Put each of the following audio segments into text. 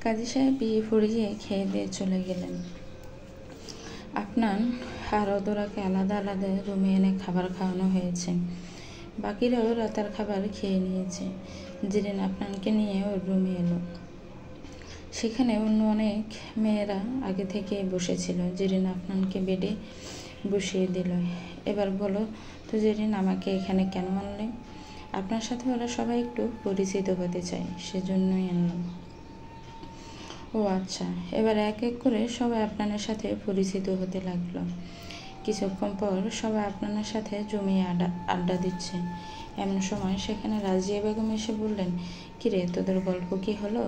কাজী সাহেব বিয়ে ফুরিয়ে খেয়ে দিয়ে চলে গেলেন। আপনার আর অদরাকে আলাদা আলাদা রুমে এনে খাবার খাওয়ানো হয়েছে। বাকিরাও রাতের খাবার খেয়ে নিয়েছে। জেরিন আপনানকে নিয়ে ওর রুমে এলো। সেখানে অন্য অনেক মেয়েরা আগে থেকে বসেছিল। জেরিন আপনানকে বেডে বসিয়ে দিল। এবার বলো তো জেরিন, আমাকে এখানে কেন আনলে? আপনার সাথে ওরা সবাই একটু পরিচিত হতে চায়, সেজন্যই আনলাম। ও আচ্ছা। এবার এক এক করে সবাই আপনার সাথে পরিচিত হতে লাগলো। কিছুক্ষণ পর সবাই আপনার সাথে জমিয়ে আড্ডা দিচ্ছে। এমন সময় সেখানে রাজিয়া বেগম এসে বললেন, কিরে, তোদের গল্প কি হলো?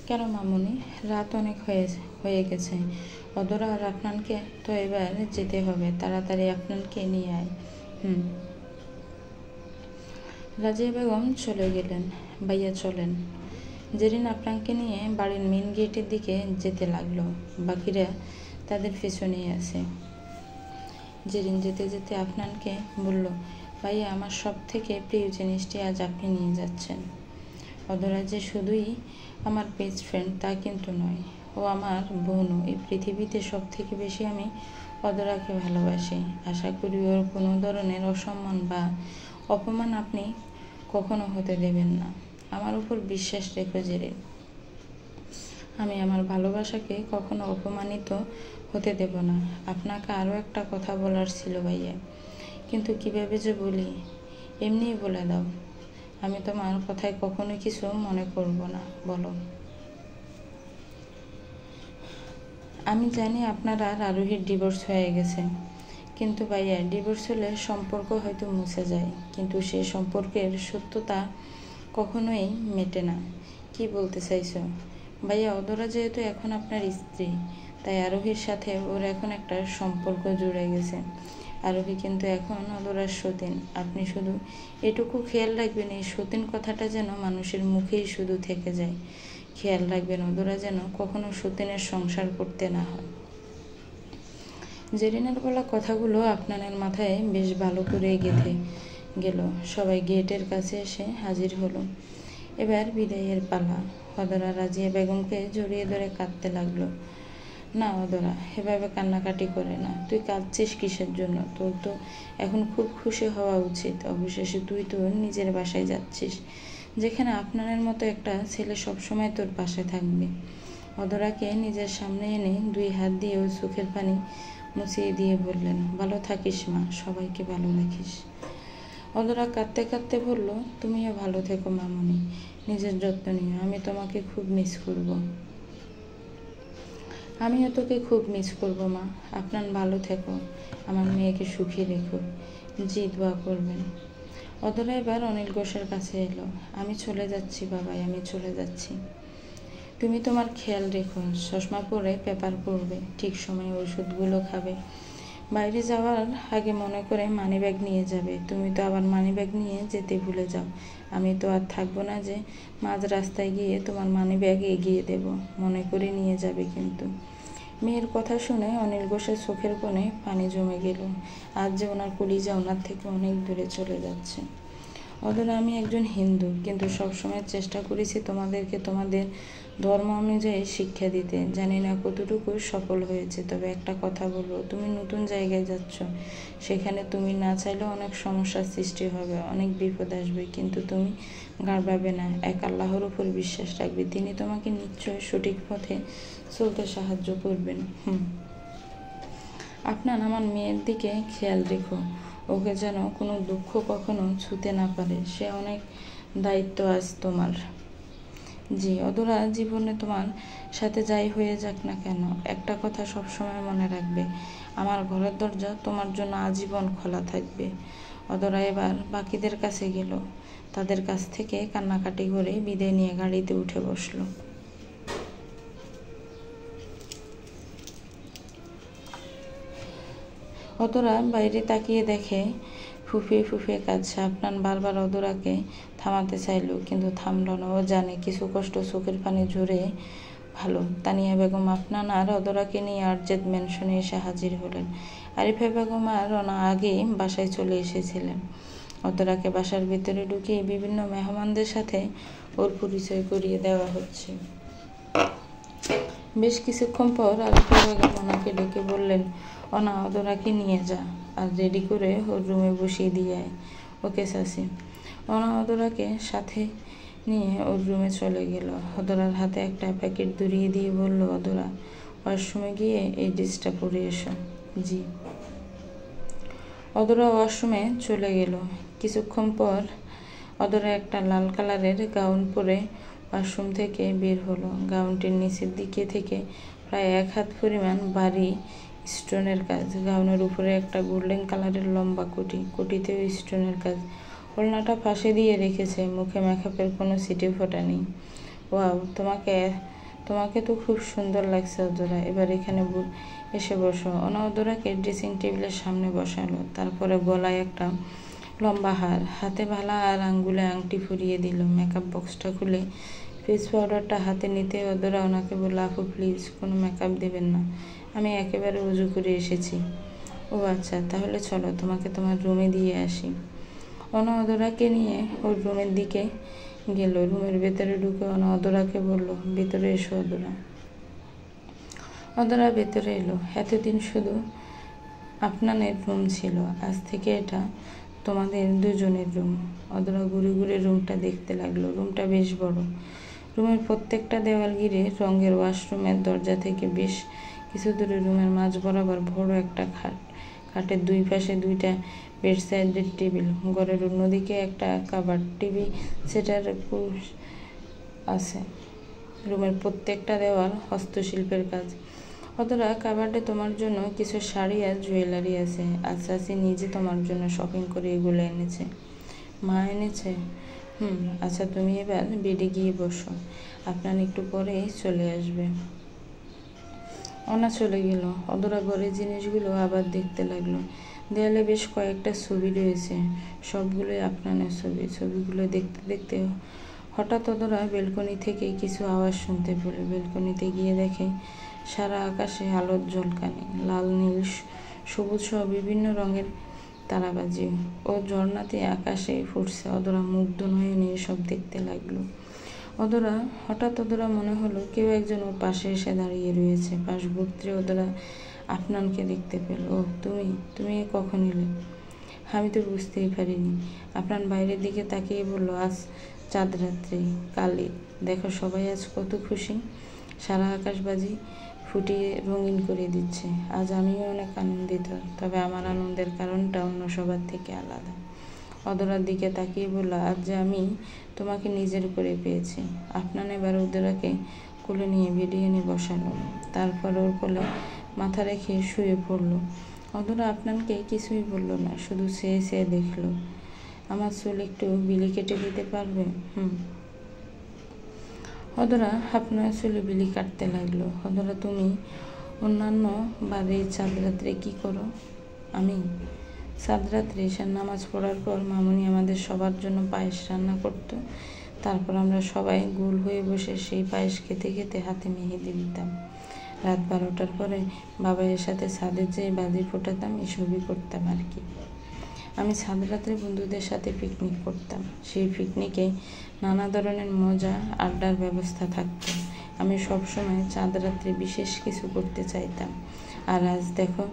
কেন মামুনি, রাত অনেক হয়ে গেছে। অদরা আর আপনানকে তো এবার যেতে হবে, তাড়াতাড়ি আপনানকে নিয়ে আয়। রাজিয়া বেগম চলে গেলেন। ভাইয়া চলেন। জেরিন আপনানকে নিয়ে বাড়ির মেন গেটের দিকে যেতে লাগলো। বাকিরা তাদের পেছনেই আছে। জেরিন যেতে যেতে আপনানকে বলল, ভাইয়া, আমার সব থেকে প্রিয় জিনিসটি আজ আপনি নিয়ে যাচ্ছেন। অদরা যে শুধুই আমার বেস্ট ফ্রেন্ড তা কিন্তু নয়, ও আমার বোনও। এই পৃথিবীতে সব থেকে বেশি আমি অদরাকে ভালোবাসি। আশা করি ওর কোনো ধরনের অসম্মান বা অপমান আপনি কখনো হতে দেবেন না। আমার উপর বিশ্বাস রেখো জেরিন। আমি আমার ভালোবাসাকে কখনো অপমানিত হতে দেব না। আপনাকে আরও একটা কথা বলার ছিল ভাইয়া, কিন্তু কিভাবে যে বলি, এমনিই বলে দাও। আমি তোমার কথায় কখনো কিছু মনে করব না, বলো। আমি জানি আপনার আর আরোহীর ডিভোর্স হয়ে গেছে, কিন্তু ভাইয়া, ডিভোর্স হলে সম্পর্ক হয়তো মুছে যায়, কিন্তু সেই সম্পর্কের সত্যতা কখনোই মেটে না। কি বলতে চাইছো ভাইয়া? অদরা যেহেতু এখন আপনার স্ত্রী, তাই আরোহীর সাথে ওর এখন একটা সম্পর্ক জুড়ে গেছে। আরোহী কিন্তু এখন অদরার সতীন। আপনি শুধু এটুকু খেয়াল রাখবেন, এই সতীন কথাটা যেন মানুষের মুখেই শুধু থেকে যায়। খেয়াল রাখবেন অদরা যেন কখনো সতীনের সংসার করতে না হয়। জেরিনের বলা কথাগুলো আপনার মাথায় বেশ ভালো করে গেঁথে গেল। সবাই গেটের কাছে এসে হাজির হলো। এবার বিদায়ের পালা। অদরা রাজিয়া বেগমকে জড়িয়ে ধরে কাঁদতে লাগলো। না অদরা, এভাবে কান্নাকাটি করে না। তুই কাঁদছিস কিসের জন্য? তোর তো এখন খুব খুশি হওয়া উচিত। অবশেষে তুই তোর নিজের বাসায় যাচ্ছিস, যেখানে আপনার মতো একটা ছেলে সবসময় তোর পাশে থাকবে। অদরাকে নিজের সামনে এনে দুই হাত দিয়ে ওর চোখের পানি মুছিয়ে দিয়ে বললেন, ভালো থাকিস মা, সবাইকে ভালো রাখিস। অদরা কাঁদতে কাঁদতে বলল, তুমিও ভালো থেকো মামুনি, নিজের যত্ন নিও। আমি তোমাকে খুব মিস করব। আমিও তোকে খুব মিস করব মা। আপনার ভালো থেকো, আমার মেয়েকে সুখী রেখো। জি, দোয়া করবেন। অদরা এবার অনিল ঘোষের কাছে এলো। আমি চলে যাচ্ছি বাবাই, আমি চলে যাচ্ছি। তুমি তোমার খেয়াল রেখো, চশমা পরে পেপার পড়বে, ঠিক সময়ে ওষুধগুলো খাবে। বাইরে যাওয়ার আগে মনে করে মানিব্যাগ নিয়ে যাবে। তুমি তো আবার মানিব্যাগ নিয়ে যেতে ভুলে যাও। আমি তো আর থাকবো না যে মাঝ রাস্তায় গিয়ে তোমার মানিব্যাগ এগিয়ে দেব। মনে করে নিয়ে যাবে কিন্তু। মেয়ের কথা শুনে অনিল ঘোষের চোখের কোণে পানি জমে গেল। আজ যে ওনার কলিজা ওনার থেকে অনেক দূরে চলে যাচ্ছে। অদরা, আমি একজন হিন্দু, কিন্তু সবসময় চেষ্টা করেছি তোমাদেরকে তোমাদের ধর্ম অনুযায়ী শিক্ষা দিতে। জানি না কতটুকু সফল হয়েছে, তবে একটা কথা বলবো, তুমি নতুন জায়গায় যাচ্ছ, সেখানে তুমি না চাইলেও অনেক সমস্যার সৃষ্টি হবে, অনেক বিপদ আসবে, কিন্তু তুমি ঘাবড়াবে না। এক আল্লাহর উপর বিশ্বাস রাখবে, তিনি তোমাকে নিশ্চয় সঠিক পথে চলতে সাহায্য করবেন। আপনার আমার মেয়ের দিকে খেয়াল রেখো, ওকে যেন কোনো দুঃখ কখনো ছুঁতে না পারে। সে অনেক দায়িত্ব আজ তোমার। জি। অদরা, জীবনে তোমার সাথে যাই হয়ে যাক না কেন, একটা কথা সবসময় মনে রাখবে, আমার ঘরের দরজা তোমার জন্য আজীবন খোলা থাকবে। অদরা এবার বাকিদের কাছে গেল। তাদের কাছ থেকে কান্নাকাটি করে বিদায় নিয়ে গাড়িতে উঠে বসলো। অদরা বাইরে তাকিয়ে দেখে ফুফিয়ে ফুফিয়ে কাঁদছে। আপনার বারবার অদরাকে থামাতে চাইল, কিন্তু থামল না। ও জানে কিছু কষ্ট চোখের পানি ঝরে ভালো। তানিয়া বেগম আপনার আর অদরাকে নিয়ে আরজেদ ম্যানশনে এসে হাজির হলেন। আরিফা বেগম আর রনা আগেই বাসায় চলে এসেছিলেন। অতরাকে বাসার ভেতরে ঢুকিয়ে বিভিন্ন মেহমানদের সাথে ওর পরিচয় করিয়ে দেওয়া হচ্ছে। বেশ কিছুক্ষণ পর আরিফা বেগম ওনাকে ডেকে বললেন, অনা অদরাকে নিয়ে যা আর রেডি করে ওর রুমে বসিয়ে দিয়ে আয়। ওকে চাচি। অনা অদরাকে সাথে নিয়ে ওর রুমে চলে গেল। অদরার হাতে একটা প্যাকেট ধরিয়ে দিয়ে বলল, অদরা ওয়াশরুমে গিয়ে এই ড্রেসটা পরে এসো। জি। অদরা ওয়াশরুমে চলে গেল। কিছুক্ষণ পর অদরা একটা লাল কালারের গাউন পরে ওয়াশরুম থেকে বের হলো। গাউনটির নিচের দিকে থেকে প্রায় 1 হাত পরিমাণ ভারী স্টোনের কাজ। গাউনের উপরে একটা গোল্ডেন কালারের লম্বা কোটি, কোটিতেও স্টোনের কাজ। ওড়নাটা পাশে দিয়ে রেখেছে, মুখে মেকআপের কোনো ছিটে ফোঁটা নেই। ওয়াও, তোমাকে তো খুব সুন্দর লাগছে অদরা, এবার এখানে এসে বসো। অনা অদরাকে ড্রেসিং টেবিলের সামনে বসালো। তারপরে গলায় একটা লম্বা হার, হাতে ভালা আর আঙ্গুলে আংটি পরিয়ে দিল। মেকআপ বক্সটা খুলে ফেস পাউডারটা হাতে নিতে অদরা ওনাকে বলল, আপু প্লিজ কোনো মেকআপ দেবেন না, আমি একেবারে উজু করে এসেছি। ও আচ্ছা, তাহলে চলো তোমাকে তোমার রুমে দিয়ে আসি। অনা অদরাকে নিয়ে ওর রুমের দিকে গেল। রুমের ভেতরে ঢুকে অনা অদরাকে বলল, ভেতরে এসো অদরা। অদরা ভেতরে এলো। এতদিন শুধু আপনাদের রুম ছিল, আজ থেকে এটা তোমাদের দুজনের রুম। অদরা ঘুরে ঘুরে রুমটা দেখতে লাগলো। রুমটা বেশ বড়। রুমের প্রত্যেকটা দেওয়াল ঘিরে রঙের। ওয়াশরুমের দরজা থেকে বেশ কিছু দূরে রুমের মাঝ বরাবর বড় একটা খাট। খাটের দুই পাশে 2টা বেডসাইডের টেবিল। ঘরের অন্যদিকে একটা কাবার্ড, টিভি সেটার আছে। রুমের প্রত্যেকটা দেওয়াল হস্তশিল্পের কাজ। অতটা কাবার্ডে তোমার জন্য কিছু শাড়ি আর জুয়েলারি আছে। আর চাচি নিজে তোমার জন্য শপিং করে এগুলো এনেছে। মা এনেছে? আচ্ছা, তুমি এবার বেডে গিয়ে বসো, আপনার একটু পরেই চলে আসবে। অনা চলে গেল। অদরা ঘরের জিনিসগুলো আবার দেখতে লাগলো। দেয়ালে বেশ কয়েকটা ছবি রয়েছে, সবগুলোই আপনানের ছবি। ছবিগুলো দেখতে দেখতে হঠাৎ অদরা বেলকনি থেকে কিছু আওয়াজ শুনতে পেল। বেলকনিতে গিয়ে দেখে সারা আকাশে আলোর ঝলকানি, লাল, নীল, সবুজ সহ বিভিন্ন রঙের তারাবাজি ও ঝর্ণাতে আকাশে ফুটছে। অদরা মুগ্ধ নয়নে এসব দেখতে লাগলো। হঠাৎ অদরা মনে হলো কেউ একজন ওর পাশে এসে দাঁড়িয়ে রয়েছে। পাশবর্তী অদরা আপনানকে দেখতে পেল। ও তুমি কখন এলে? আমি তো বুঝতেই পারিনি। আপনার বাইরের দিকে তাকিয়ে বলল, আজ চাঁদ রাত্রি, কালি, দেখো সবাই আজ কত খুশি, সারা আকাশবাজি ফুটিয়ে রঙিন করে দিচ্ছে। আজ আমিও অনেক আনন্দিত, তবে আমার আনন্দের কারণটা অন্য সবার থেকে আলাদা। অদরার দিকে তাকিয়ে বলল, আজ যে আমি তোমাকে নিজের করে পেয়েছি। আপনার এবার অদরাকে কোলে নিয়ে বেরিয়ে এনে বসালো। তারপর ওর কোলে মাথা রেখে শুয়ে পড়ল। অদরা আপনাকে কিছুই বলল না, শুধু চেয়ে চেয়ে দেখলো। আমার চুল একটু বিলি কেটে দিতে পারবে? অদরা আপনার চুলে বিলি কাটতে লাগলো। অদরা, তুমি অন্যান্য বারে চাঁদ রাত্রে কী করো? আমি চাঁদ রাত্রে ঈশার নামাজ পড়ার পর মামুনি আমাদের সবার জন্য পায়েস রান্না করত। তারপর আমরা সবাই গোল হয়ে বসে সেই পায়েস খেতে খেতে হাতে মেহেদি দিতাম। রাত 12টার পরে বাবাইয়ের সাথে ছাদে যেয়ে বাজি ফোটাতাম, এসবই করতাম আর কি। আমি ছাদ রাত্রে বন্ধুদের সাথে পিকনিক করতাম। সেই পিকনিকে নানা ধরনের মজা আড্ডার ব্যবস্থা থাকতো। আমি সবসময় চাঁদ রাত্রে বিশেষ কিছু করতে চাইতাম। আর আজ দেখো,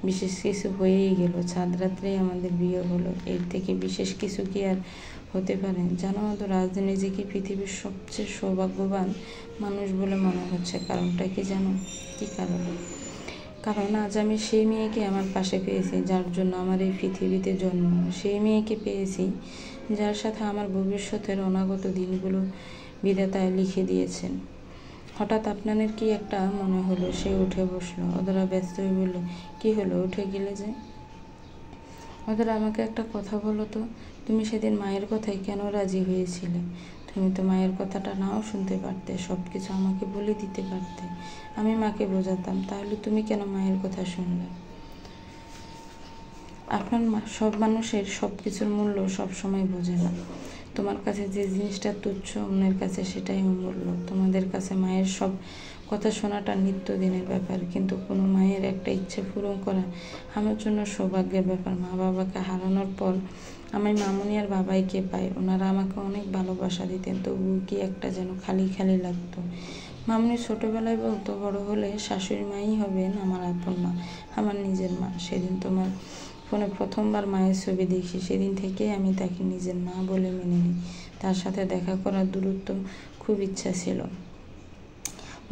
বিশেষ কিছু হয়েই গেল। চাঁদ রাত্রেই আমাদের বিয়ে হলো। এর থেকে বিশেষ কিছু কি আর হতে পারে? জানো অদরা, আজ নিজেকে পৃথিবীর সবচেয়ে সৌভাগ্যবান মানুষ বলে মনে হচ্ছে। কারণটা কি জানো? কি কারণ? কারণ আজ আমি সেই মেয়েকে আমার পাশে পেয়েছি যার জন্য আমার এই পৃথিবীতে জন্ম। সেই মেয়েকে পেয়েছি যার সাথে আমার ভবিষ্যতের অনাগত দিনগুলো বিধাতায় লিখে দিয়েছেন। হঠাৎ আপনাদের কি একটা মনে হলো। সে উঠে বসলো। অদরা ব্যস্ত হয়ে বলল, কি হলো, উঠে গেলে যে? অদরা, আমাকে একটা কথা বলো তো, তুমি সেদিন মায়ের কথায় কেন রাজি হয়েছিলে? তুমি তো মায়ের কথাটা নাও শুনতে পারতে, সব কিছু আমাকে বলে দিতে পারতে, আমি মাকে বোঝাতাম। তাহলে তুমি কেন মায়ের কথা শুনলে? আপনার সব মানুষের সব কিছুর মূল্য সব সময় বোঝে না। তোমার কাছে যে জিনিসটা তুচ্ছ, অন্যের কাছে সেটাই অমূল্য। তোমাদের কাছে মায়ের সব কথা শোনাটা নিত্যদিনের ব্যাপার, কিন্তু কোনো মায়ের একটা ইচ্ছে পূরণ করা আমার জন্য সৌভাগ্যের ব্যাপার। মা বাবাকে হারানোর পর আমি মামুনি আর বাবাইকে পাই, ওনারা আমাকে অনেক ভালোবাসা দিতেন, তবু কি একটা যেন খালি খালি লাগতো। মামুনি ছোটোবেলায় বলতো, বড় হলে শাশুড়ি মাই হবেন আমার আপন মা, আমার নিজের মা। সেদিন তোমার ফোনে প্রথমবার মায়ের ছবি দেখি, সেদিন থেকেই আমি তাকে নিজের মা বলে মেনে নিই। তার সাথে দেখা করার দূরত্ব খুব ইচ্ছা ছিল।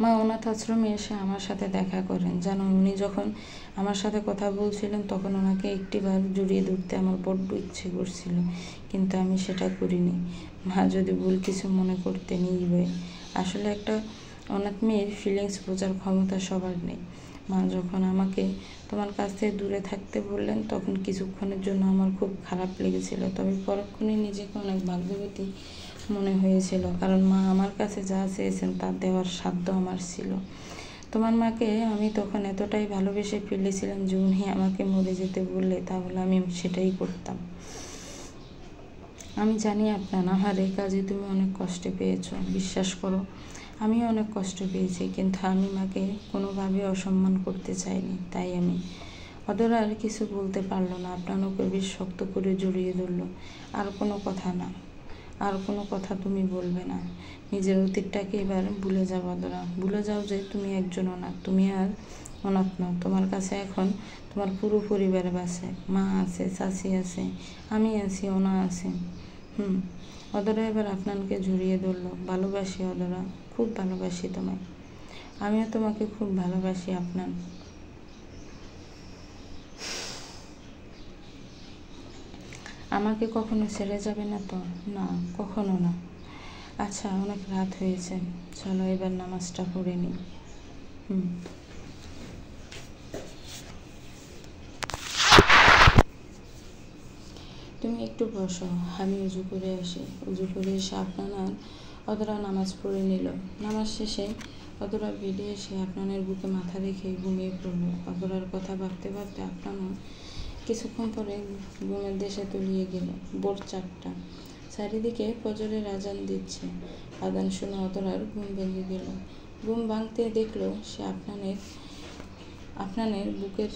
মা অনাথ আশ্রমে এসে আমার সাথে দেখা করেন। জানো, উনি যখন আমার সাথে কথা বলছিলেন তখন ওনাকে একটিবার জড়িয়ে ধরতে আমার বড্ড ইচ্ছে করছিল, কিন্তু আমি সেটা করিনি। মা যদি ভুল কিছু মনে করতেন নির্ভয়ে। আসলে একটা অনাথ মেয়ের ফিলিংস বোঝার ক্ষমতা সবার নেই। মা যখন আমাকে তোমার কাছ থেকে দূরে থাকতে বললেন তখন কিছুক্ষণের জন্য আমার খুব খারাপ লেগেছিল, তবে পরক্ষণে নিজেকে অনেক ভাগ্যবতী মনে হয়েছিল, কারণ মা আমার কাছে যা চেয়েছেন তা দেওয়ার সাধ্য আমার ছিল। তোমার মাকে আমি তখন এতটাই ভালোবেসে ফেলেছিলাম যে উনি আমাকে মরে যেতে বললে তাহলে আমি সেটাই করতাম। আমি জানি আপনার আমার এই কাজে তুমি অনেক কষ্ট পেয়েছো, বিশ্বাস করো আমিও অনেক কষ্ট পেয়েছি, কিন্তু আমি মাকে কোনোভাবে অসম্মান করতে চাইনি। তাই আমি অদরা আর কিছু বলতে পারলো না। আপনার ওকে বেশ শক্ত করে জড়িয়ে ধরল। আর কোনো কথা না, আর কোনো কথা তুমি বলবে না। নিজের অতীতটাকে এবার ভুলে যাও অদরা, ভুলে যাও যে তুমি একজন অনাথ। তুমি আর অনাথ নও, তোমার কাছে এখন তোমার পুরো পরিবার আছে, মা আছে, চাচি আছে, আমি আছি, ওনা আছে। অদরা এবার আপনাকে জড়িয়ে ধরলো। ভালোবাসি অদরা, খুব ভালোবাসি তোমায়। আমিও তোমাকে খুব ভালোবাসি আপনার। আমাকে কখনো ছেড়ে যাবে না তো? না, কখনো না। আচ্ছা, অনেক রাত হয়েছে, চলো এবার নামাজটা পড়ে নিই। তুমি একটু বসো, আমি উজু করে আসি। উজু করে এসে আপনার অদরা নামাজ পড়ে নিল। নামাজ শেষে অদরা বেরিয়ে এসে আপনার বুকে মাথা রেখে ঘুমিয়ে পড়ল। অদরার কথা ভাবতে ভাবতে আপনার কিছুক্ষণ পরে ঘুমের দেশে তলিয়ে গেল। ভোর 4টা, চারিদিকে ফজরের আজান দিচ্ছে। আজান শুনে অদরার ঘুম ভেঙে গেল। ঘুম ভাঙতে দেখলো সে আপনার বুকের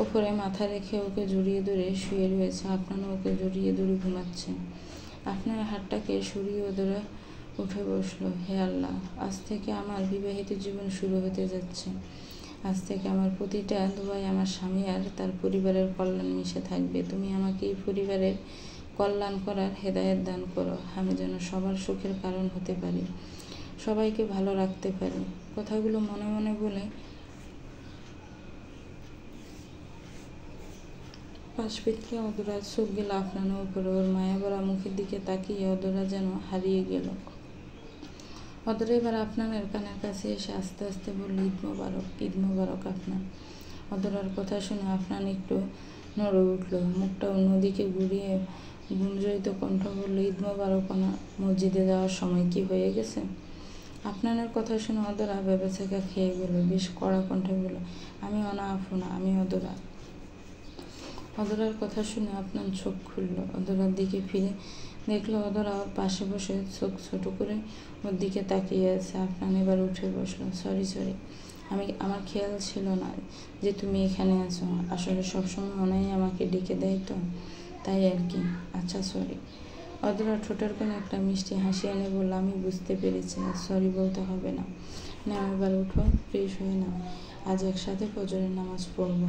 ওপরে মাথা রেখে ওকে জড়িয়ে ধরে শুয়ে রয়েছে। আপনারও ওকে জড়িয়ে ধরে ঘুমাচ্ছে। আপনার হাতটাকে সরিয়ে অদরা উঠে বসলো। হে আল্লাহ, আজ থেকে আমার বিবাহিত জীবন শুরু হতে যাচ্ছে। আজ থেকে আমার প্রতিটা দোয়ায় আমার স্বামী আর তার পরিবারের কল্যাণ মিশে থাকবে। তুমি আমাকে এই পরিবারের কল্যাণ করার হেদায়েত দান করো, আমি যেন সবার সুখের কারণ হতে পারি, সবাইকে ভালো রাখতে পারি। কথাগুলো মনে মনে বলে পাশ ফিরতে অদরার চোখ গেল আপনার উপরে। ওর মায়াভরা মুখের দিকে তাকিয়ে অদরা যেন হারিয়ে গেল। অদরা এবার আপনার কানের কাছে এসে আস্তে আস্তে বলল, ঈদ মোবারক, ঈদ মোবারক আপনার। অদরার কথা শুনে আপনার একটু নড়ে উঠল, মুখটা অন্যদিকে ঘুরিয়ে গুঞ্জরিত কণ্ঠ বলল, ঈদ মোবারক না, মসজিদে যাওয়ার সময় কি হয়ে গেছে? আপনার কথা শুনে অদরা ভেবেচাকা খেয়ে গেল। বেশ কড়া কণ্ঠে বলল, আমি অনা আফু না, আমি অদরা। অদরার কথা শুনে আপনার চোখ খুলল। অদরার দিকে ফিরে দেখলো অদরা ওর পাশে বসে চোখ ছোট করে ওর দিকে তাকিয়ে আছে। আপনার এবার উঠে বসলো। সরি, আমার খেয়াল ছিল না যে তুমি এখানে আছো। আসলে সবসময় ওনাই আমাকে ডেকে দেয় তো, তাই আর কি। আচ্ছা, সরি। অদরা ঠোঁটের কোনো একটা মিষ্টি হাসি এনে বলল, আমি বুঝতে পেরেছি, সরি বলতে হবে না। না, এবার উঠো, ফ্রেশ হয়ে নাও, আজ একসাথে ফজরের নামাজ পড়ব।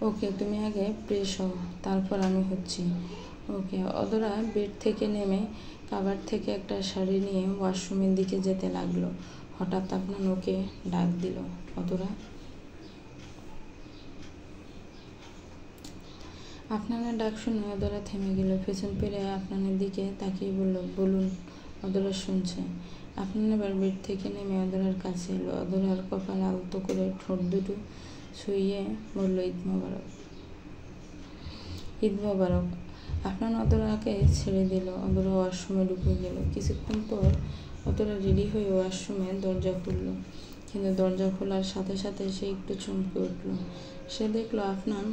ওকে, তুমি আগে ফ্রেশ হও, তারপর আমি হচ্ছি। ওকে। অদরা বেড থেকে নেমে কাভার থেকে একটা শাড়ি নিয়ে ওয়াশরুমের দিকে যেতে লাগলো। হঠাৎ আপনার ওকে ডাক দিল, অদরা। আপনার ডাক শুনে অদরা থেমে গেল। পেছন ফিরে আপনার দিকে তাকিয়ে বলল, বলুন। অদরা শুনছে। আপনার এবার বেড থেকে নেমে অদরার কাছে এলো। অদরার কপাল আলতো করে ঠোঁট দুটো ছুঁয়ে বলল, ঈদ মোবারক। ঈদ মোবারক। আপনার অদরাকে ছেড়ে দিল। অদরা ওয়াশরুমে ঢুকে গেল। কিছুক্ষণ পর অদরা রেডি হয়ে ওয়াশরুমে দরজা খুলল, কিন্তু দরজা খোলার সাথে সাথে সে একটু চমকে উঠল। সে দেখলো আপনার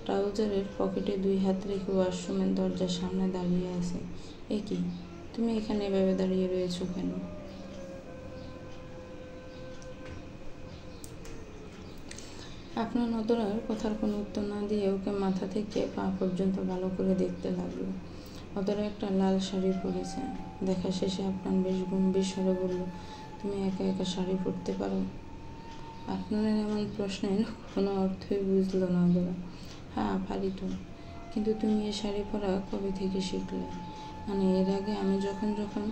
ট্রাউজারের পকেটে 2 হাত রেখে ওয়াশরুমের দরজার সামনে দাঁড়িয়ে আছে। এ কি, তুমি এখানে এভাবে দাঁড়িয়ে রয়েছো কেন? আপনার অদরার কথার কোনো উত্তর না দিয়ে ওকে মাথা থেকে পা পর্যন্ত ভালো করে দেখতে লাগলো। অদরা একটা লাল শাড়ি পরেছে। দেখা শেষে আপনার বেশ গম্ভীর স্বরে বলল, তুমি একা একা শাড়ি পরতে পারো? আপনার এমন প্রশ্নের কোনো অর্থই বুঝল না অদরা। হ্যাঁ পারি তো, কিন্তু তুমি এই শাড়ি পরা কবে থেকে শিখলে? মানে এর আগে আমি যখন যখন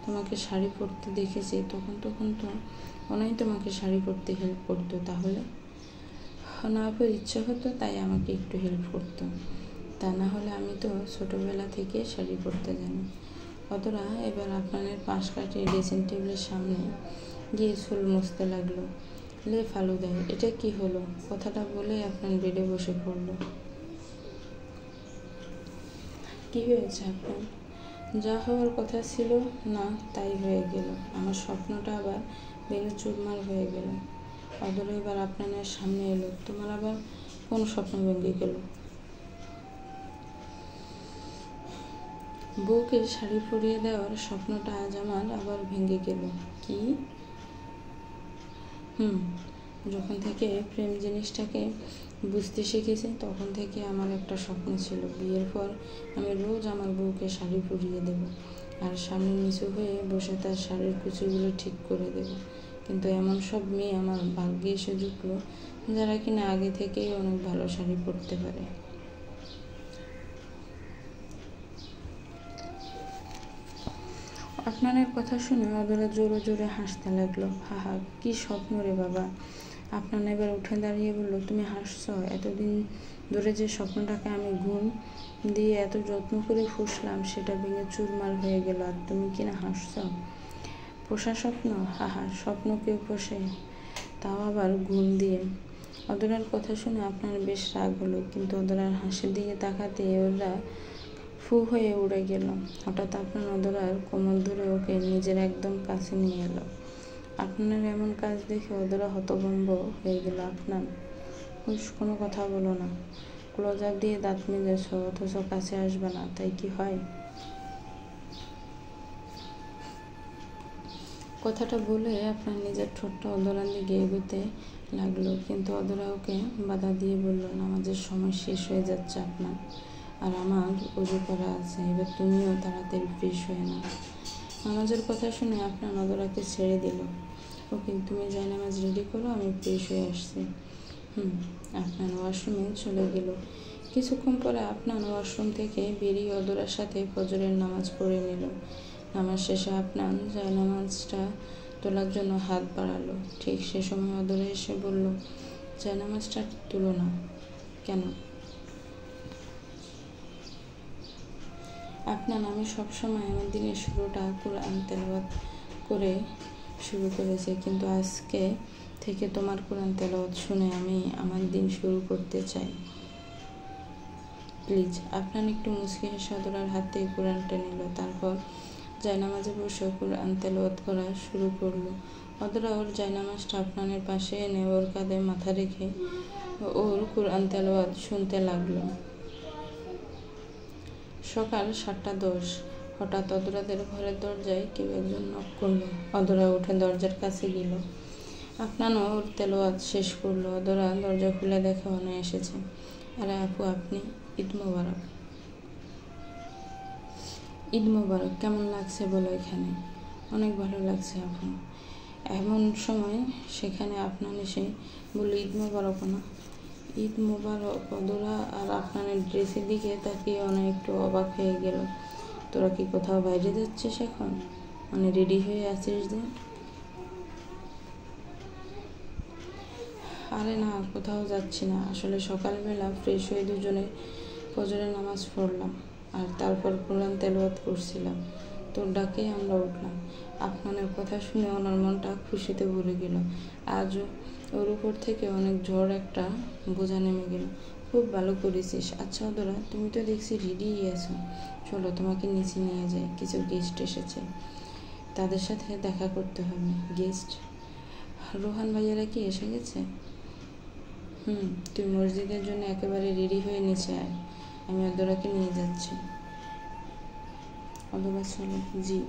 তোমাকে শাড়ি পরতে দেখেছি তখন তখন তো ওনাই তোমাকে শাড়ি পরতে হেল্প করতো। তাহলে না আপনার ইচ্ছা হতো তাই আমাকে একটু হেল্প করতো, তা না হলে আমি তো ছোটোবেলা থেকে শাড়ি পরতে জানি। অতরা এবার আপনার পাশ কাটিয়ে ড্রেসিং টেবিলের সামনে গিয়ে চুল মুছতে লাগলো। লে ফালুদাই, এটা কি হলো? কথাটা বলেই আপনার বেডে বসে পড়ল। কি হয়েছে আপনার? যা হওয়ার কথা ছিল না তাই হয়ে গেল। আমার স্বপ্নটা আবার ভেঙে চুরমার হয়ে গেল। অদরা এবার আপনার সামনে এলো। তোমার আবার কোন স্বপ্ন ভেঙে গেল? বউকে শাড়ি পরিয়ে দেওয়ার স্বপ্নটা আজ আমার আবার ভেঙে গেল। কি? যখন থেকে প্রেম জিনিসটাকে বুঝতে শিখেছি তখন থেকে আমার একটা স্বপ্ন ছিল, বিয়ের পর আমি রোজ আমার বউকে শাড়ি পরিয়ে দেব আর সামনে নিচু হয়ে বসে তার শাড়ির কুচিগুলো ঠিক করে দেব। কিন্তু এমন সব মেয়ে আমার ভাগ্যে এসে জুটলো যারা কিনা আগে থেকেই অনেক ভালো শাড়ি পরতে পারে। আপনার কথা শুনে অদরা জোরে জোরে হাসতে লাগলো। হাহা, কি স্বপ্ন রে বাবা! আপনার এবার উঠে দাঁড়িয়ে বলল, তুমি হাসছ? এতদিন ধরে যে স্বপ্নটাকে আমি ঘুম দিয়ে এত যত্ন করে ফুসলাম সেটা ভেঙে চুরমার হয়ে গেল আর তুমি কিনা হাসছ? পোষা স্বপ্ন? হাহা, স্বপ্ন কেউ পোষে, তাও আবার ঘুম দিয়ে। অদরার কথা শুনে আপনার বেশ রাগ হলো, কিন্তু অদরার হাসির দিকে তাকাতে ওরা ফু হয়ে উড়ে গেল। হঠাৎ আপনার অদরার কোমর ধরে ওকে নিজের একদম কাছে নিয়ে এলো। আপনার এমন কাজ দেখে অদরা হতভম্ব হয়ে গেল। আপনার কোনো কথা বলো না, ক্লোজ আপ দিয়ে দাঁত মেজেছ অথচ কাছে আসবে না, তাই কি হয়? কথাটা বলে আপনার নিজের ঠোঁটটা অদরার দিকে এগোতে লাগলো, কিন্তু অদরা ওকে বাধা দিয়ে বলল, নামাজের সময় শেষ হয়ে যাচ্ছে আপনার, আর আমার ওযু করা আছে, এবার তুমিও তাড়াতাড়ি ফ্রেশ হয়ে নাও। নামাজের কথা শুনে আপনার অদরাকে ছেড়ে দিল। ওকে, তুমি যাই নামাজ রেডি করো, আমি ফ্রেশ হয়ে আসছি। আপনার ওয়াশরুমে চলে গেল। কিছুক্ষণ পরে আপনার ওয়াশরুম থেকে বেরিয়ে অদরার সাথে ফজরের নামাজ পড়ে নিল। নামাজ শেষে আপনার যায় নামাজটা তোলার জন্য হাত বাড়ালো। ঠিক সে সময় অদরা এসে বলল, যায় নামাজটা তুলো না। কেন? আপনার আমি সবসময় আমার দিনের শুরুটা কুরআন তেলাওয়াত করে শুরু করেছি, কিন্তু আজকে থেকে তোমার কুরআন তেলাওয়াত শুনে আমি আমার দিন শুরু করতে চাই। প্লিজ। আপনার একটু মুচকি হেসে অদরার হাত থেকে কুরআনটা নিল, তারপর জায়নামাজে বসে কুরআন তেলাওয়াত করা শুরু করলো। অদরা ওর জায়নামাজটা আপনার পাশে এনে ওর কাঁধে মাথা রেখে ওর কুরআন তেলাওয়াত শুনতে লাগলো। সকাল 7:10। হঠাৎ অদরাদের ঘরের দরজায় কেউ একজন নক করলো। অদরা উঠে দরজার কাছে গেল। আপনানও ওর তেলাওয়াত শেষ করলো। অদরা দরজা খুলে দেখে অনে এসেছে। আরে আপু, আপনি? ঈদ মোবারক। ঈদ মোবারক। কেমন লাগছে বলো এখানে? অনেক ভালো লাগছে আপু। এমন সময় সেখানে আপনার এসে বলল, ঈদ মোবারক না? ঈদ মোবারক। অদরা আর আপনার ড্রেসের দিকে তাকিয়ে অনেক একটু অবাক হয়ে গেল। তোরা কি কোথাও বাইরে যাচ্ছিস এখন? মানে রেডি হয়ে আছিস যে? আরে না, কোথাও যাচ্ছি না, আসলে সকালবেলা ফ্রেশ হয়ে দুজনে ফজরের নামাজ পড়লাম আর তারপর কোরআন তেলাওয়াত করছিলাম, তোর ডাকে আমরা উঠলাম। আপনার কথা শুনে ওনার মনটা খুশিতে ভরে গেল। আজ ওর উপর থেকে অনেক ঝড় একটা বোঝা নেমে গেল। খুব ভালো করেছিস। আচ্ছা অদরা, তুমি তো দেখছি রেডিই আছো, চলো তোমাকে নিচে নিয়ে যাই, কিছু গেস্ট এসেছে, তাদের সাথে দেখা করতে হবে। গেস্ট? রোহান ভাইয়ারা কি এসে গেছে? তুই মসজিদের জন্য একেবারে রেডি হয়ে নিচে আয়, আমি অদরাকে নিয়ে যাচ্ছি। অদরা চলো। জি।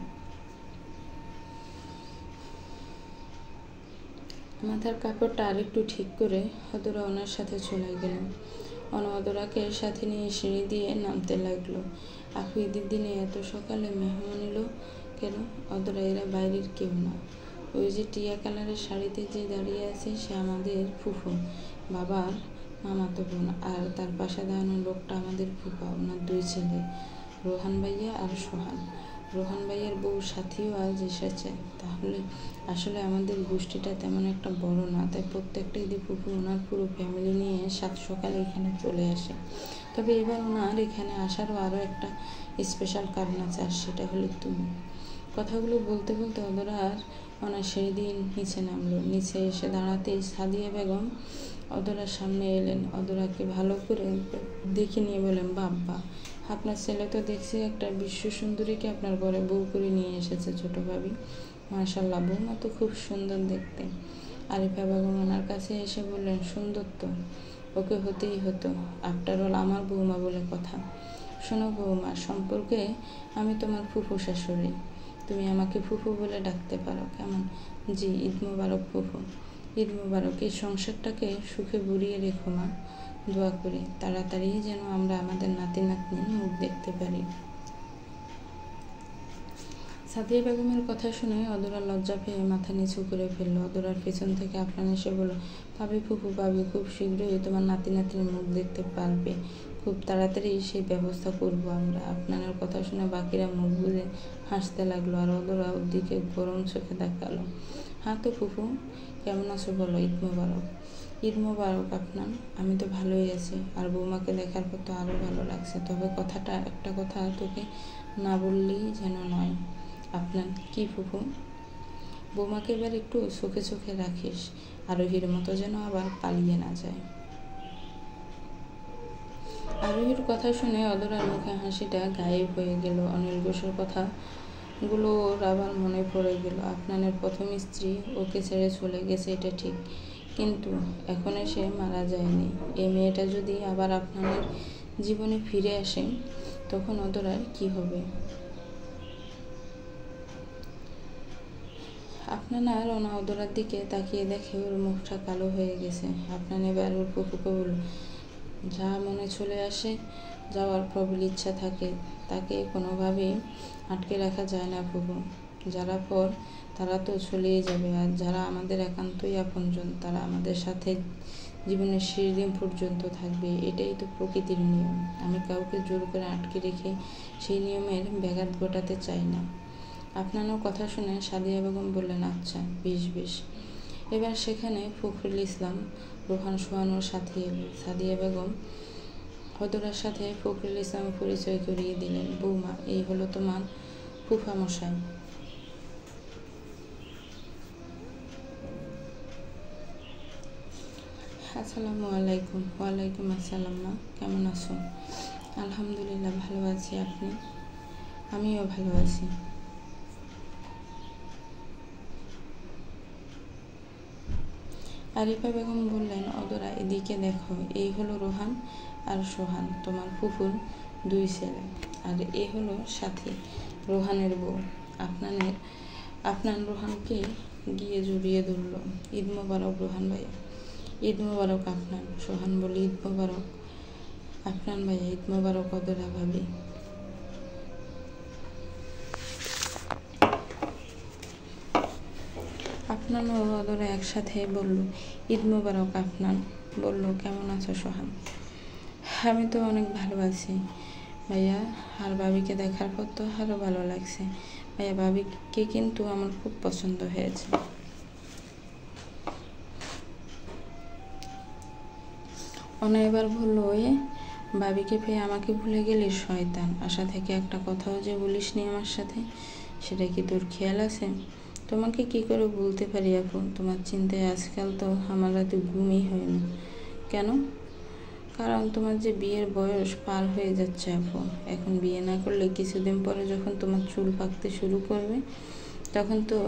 মাথার কাপড়টা আরেকটু ঠিক করে অদরা ওনার সাথে চলে গেল। অদরাকে সাথে নিয়ে সিঁড়ি দিয়ে নামতে লাগলো। আপু, ঈদের দিনে এত সকালে মেহমান এলো কেন? অদরা, এরা বাইরের কেউ না। ওই যে টিয়া কালারের শাড়িতে যে দাঁড়িয়ে আছে সে আমাদের ফুফু, বাবার মামাতো বোন। আর তার পাশে দাঁড়ানো লোকটা আমাদের ফুফা, ওনার 2 ছেলে, রোহান ভাইয়া আর সোহান। রোহান ভাইয়ের বউ সাথীও আজ এসেছে। তাহলে আসলে আমাদের গোষ্ঠীটা তেমন একটা বড় না, তাই প্রত্যেকটা ঈদে ফুফু ওনার পুরো ফ্যামিলি নিয়ে 7 সকালে এখানে চলে আসে। তবে এবার ওনার এখানে আসারও আরও একটা স্পেশাল কারণ আছে, আর সেটা হলো তুমি। কথাগুলো বলতে বলতে অদরা আর ওনার সিঁড়ি দিয়ে নিচে নামলো। নিচে এসে দাঁড়াতেই সাদিয়া বেগম অদরার সামনে এলেন। অদরাকে ভালো করে দেখে নিয়ে বলেন, বাবা, আপনার ছেলে তো দেখছি একটা বিশ্ব সুন্দরীকে আপনার ঘরে বউ করে নিয়ে এসেছে ছোট ভাবি। মাশাআল্লাহ, বৌমা তো খুব সুন্দর দেখতে। আরিফা বেগম ওনার কাছে এসে বললেন, সুন্দর তো, ওকে হতেই হতো, আফটার অল আমার বৌমা বলে কথা। শোনো বৌমা, সম্পর্কে আমি তোমার ফুফু শাশুড়ি, তুমি আমাকে ফুফু বলে ডাকতে পারো, কেমন? জি, ঈদ মোবারক ফুফু। ঈদ মোবারক। এই সংসারটাকে সুখে বুড়িয়ে রেখো মা, দোয়া করি তাড়াতাড়ি যেন আমরা আমাদের নাতি নাতনির মুখ দেখতে পারি। সাদিয়া বেগমের কথা শুনে অদরা লজ্জা পেয়ে মাথা নিচু করে ফেললো। অদরার পেছন থেকে আফরান এসে বলল, ভাবি ফুফু, ভাবি খুব শীঘ্রই তোমার নাতি নাতনির মুখ দেখতে পারবে, খুব তাড়াতাড়ি সেই ব্যবস্থা করব আমরা। আপনার কথা শুনে বাকিরা মুখ বুজে হাসতে লাগলো, আর অদরা ওর দিকে গরম চোখে তাকালো। হ্যাঁ তো ফুফু, কেমন আছো বলো? ঈদ মোবারক। ঈদ মোবারক আপনার। আমি তো ভালোই আছি, আর বৌমাকে দেখার পর তো আরও ভালো লাগছে। তবে একটা কথা তোকে না বললেই যেন নয়। আপনার কি ফুফু? বৌমাকে এবার একটু চোখে চোখে রাখিস, আরোহীর মতো যেন আবার পালিয়ে না যায়। আরোহীর কথা শুনে অদরার মুখে হাসিটা গায়েব হয়ে গেল। অনিল ঘোষের কথাগুলো ওর আবার মনে পড়ে গেল। আপনানের প্রথম স্ত্রী ওকে ছেড়ে চলে গেছে, এটা ঠিক, কিন্তু এখন সে মারা যায়নি। এই মেয়েটা যদি আবার আপনাদের জীবনে ফিরে আসে, তখন অদরার কি হবে? আপনার অদরার দিকে তাকিয়ে দেখে ওর মুখটা কালো হয়ে গেছে। আপনার এবার ওর ফুফুকে বলল, যা মনে চলে আসে, যাওয়ার প্রবল ইচ্ছা থাকে, তাকে কোনোভাবেই আটকে রাখা যায় না ফুফু। যারা পর তারা তো চলেই যাবে, আর যারা আমাদের একান্তই আপনজন তারা আমাদের সাথে জীবনের শেষ দিন পর্যন্ত থাকবে। এটাই তো প্রকৃতির নিয়ম। আমি কাউকে জোর করে আটকে রেখে সেই নিয়মের ব্যাঘাত ঘটাতে চাই না। আপনারও কথা শুনে সাদিয়া বেগম বললেন, আচ্ছা বেশ বেশ। এবার সেখানে ফখরুল ইসলাম, রোহান সোহানোর সাথে এলো। সাদিয়া বেগম অদরার সাথে ফখরুল ইসলামের পরিচয় করিয়ে দিলেন। বৌমা, এই হলো তোমার ফুফা মশাই। আসসালামু আলাইকুম। ওয়ালাইকুম আসসালাম। মা, কেমন আছো? আলহামদুলিল্লাহ, ভালো আছি। আপনি? আমিও ভালো আছি। আরিফা বেগম বললেন, অদরা এদিকে দেখো, এই হলো রোহান আর সোহান, তোমার ফুফুর 2 ছেলে, আর এ হলো সাথী, রোহানের বউ। আপনার রোহানকে গিয়ে জড়িয়ে ধরল। ঈদ মোবারক রোহান ভাইয়া। ঈদ মোবারক আপনার। সোহান বলে, ঈদ মোবারক আপনার ভাইয়া। ঈদ মোবারক অদরা ভাবি। আপনার অদরা একসাথে বলল, ঈদ মোবারক আপনার। বলল, কেমন আছো সোহান? আমি তো অনেক ভালো আছি ভাইয়া, আর ভাবিকে দেখার পর তো আরও ভালো লাগছে ভাইয়া। ভাবিকে কিন্তু আমার খুব পছন্দ হয়েছে। অনা এবার বলল, ভাবিকে পেয়ে আমাকে ভুলে গেলি শয়তান। আশা থেকে একটা কথাও যে বলিস নি আমার সাথে, সেটা কি তোর খেয়াল আছে? তোমাকে কি করে বলতে পারি আপু, তোমার চিন্তায় আজকাল তো আমার রাতে ঘুমই হয় না। কেন? কারণ তোমার যে বিয়ের বয়স পার হয়ে যাচ্ছে আপু। এখন বিয়ে না করলে কিছুদিন পরে যখন তোমার চুল পাকতে শুরু করবে, তখন তো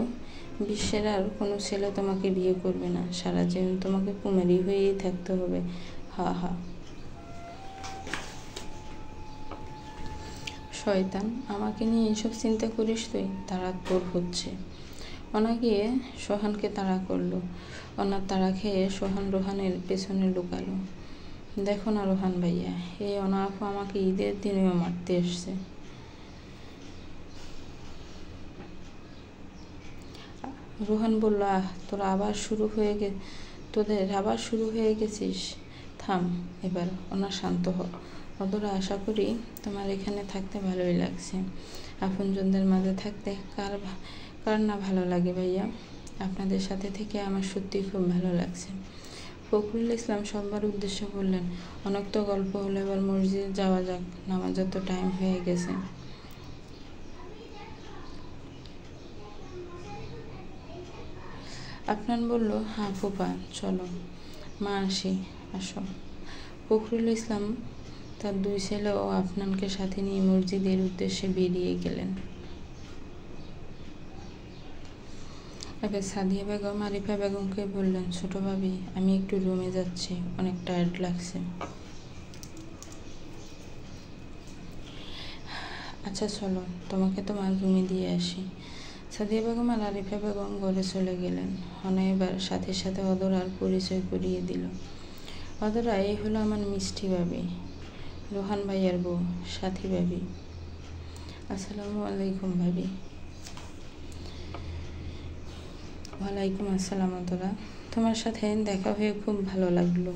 বিশ্বের আর কোনো ছেলে তোমাকে বিয়ে করবে না। সারা জীবন তোমাকে কুমারী হয়েই থাকতে হবে। হা হা। শয়তান, আমাকে নিয়ে এইসব চিন্তা করিস তুই? তারা তোর হচ্ছে। ওনা গিয়ে সোহানকে তাড়া করলো। ওনার তাড়া খেয়ে সোহান রোহানের পেছনে লুকালো। দেখো না রোহান ভাইয়া, এই অনা আপু আমাকে ঈদের দিনেও মারতে এসছে। রোহান বলল, তোদের আবার শুরু হয়ে গেছিস। থাম এবার, ওনা শান্ত হ। অদরা, আশা করি তোমার এখানে থাকতে ভালোই লাগছে। আপনজনদের মাঝে থাকতে কার না ভালো লাগে ভাইয়া। আপনাদের সাথে থেকে আমার সত্যিই খুব ভালো লাগছে। ফখরুল ইসলাম সবার উদ্দেশ্যে বললেন, অনেক তো গল্প হলো, এবার মসজিদে যাওয়া যাক, নামাজের তো টাইম হয়ে গেছে। আপনান বলল, হ্যাঁ ফুপা চলো। মা আসি, আসো। ফখরুল ইসলাম তার দুই ছেলে ও আফনানকে সাথে নিয়ে মসজিদের উদ্দেশ্যে বেরিয়ে গেলেন। এবার সাদিয়া বেগম আরিফা বেগমকে বললেন, ছোট ভাবি আমি একটু রুমে যাচ্ছি, অনেক টায়ার্ড লাগছে। আচ্ছা চলো, তোমাকে তোমার রুমে দিয়ে আসি। সাদিয়া বেগম আর আরিফা বেগম ঘরে চলে গেলেন। হনা এবার সাথে সাথে অদরার পরিচয় করিয়ে দিল। অদরা, এই হলো আমার মিষ্টি ভাবি, রোহান ভাইয়ার বউ, সাথী ভাবি। আসসালামু আলাইকুম ভাবি। ওয়ালাইকুম আসসালাম অদরা, তোমার সাথে দেখা হয়ে খুব ভালো লাগলো।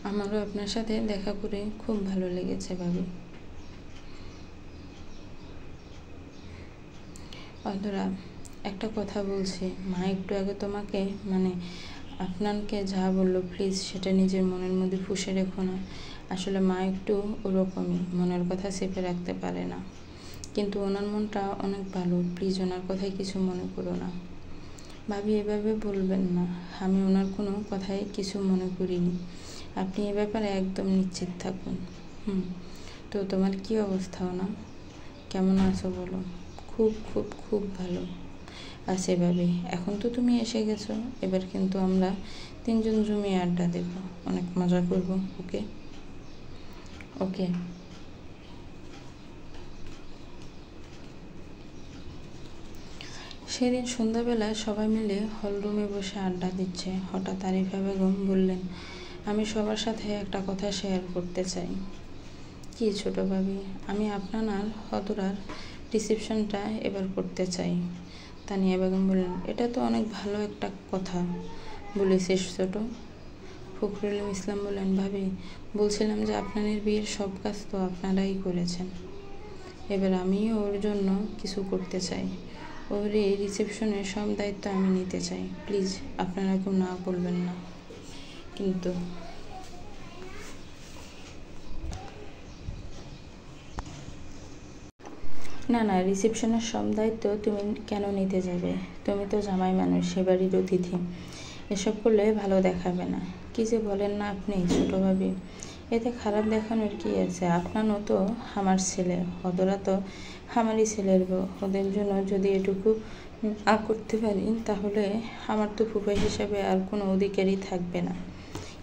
আমারও আপনার সাথে দেখা করে খুব ভালো লেগেছে ভাবি। অদরা, একটা কথা বলছি, মা একটু আগে তোমাকে আপনাকে যা বললো প্লিজ সেটা নিজের মনের মধ্যে ফুঁসে রেখো না। আসলে মা একটু ওরকমই, মনের কথা চেপে রাখতে পারে না, কিন্তু ওনার মনটা অনেক ভালো, প্লিজ ওনার কথায় কিছু মনে করো না। ভাবি এভাবে বলবেন না, আমি ওনার কোনো কথায় কিছু মনে করিনি, আপনি এ ব্যাপারে একদম নিশ্চিত থাকুন। তো তোমার কি অবস্থা ওনা, কেমন আছো বলো? খুব খুব খুব ভালো আছে ভাবি। এখন তো তুমি এসে গেছো, এবার কিন্তু আমরা তিনজন জমিয়ে আড্ডা দেব, অনেক মজা করব। ওকে ওকে। সেদিন সন্ধ্যাবেলা সবাই মিলে হলরুমে বসে আড্ডা দিচ্ছে। হঠাৎ আরিফা বেগম বললেন, আমি সবার সাথে একটা কথা শেয়ার করতে চাই। কি ছোট ভাবি? আমি আপনার আর অদরার রিসেপশনটা এবার করতে চাই। তানিয়া বেগম বললেন, এটা তো অনেক ভালো একটা কথা বলেছিস ছোট। ফখরুল ইসলাম বললেন, ভাবি বলছিলাম যে আপনাদের বিয়ের সব কাজ তো আপনারাই করেছেন, এবার আমিও ওর জন্য কিছু করতে চাই। ওর এই রিসেপশনের সব দায়িত্ব আমি নিতে চাই, প্লিজ আপনারা কেউ না বলবেন না। কিন্তু না না, রিসেপশনের সব দায়িত্ব তুমি কেন নিতে যাবে? তুমি তো জামাই মানুষ, সে বাড়ির অতিথি, এসব করলে ভালো দেখাবে না। কি যে বলেন না আপনি ছোট ভাবি, এতে খারাপ দেখানোর কি আছে? আপনারও তো আমার ছেলে, অদরা তো আমারই ছেলের বউ, ওদের জন্য যদি এটুকু না করতে পারি তাহলে আমার তো ফুফা হিসাবে আর কোনো অধিকারই থাকবে না।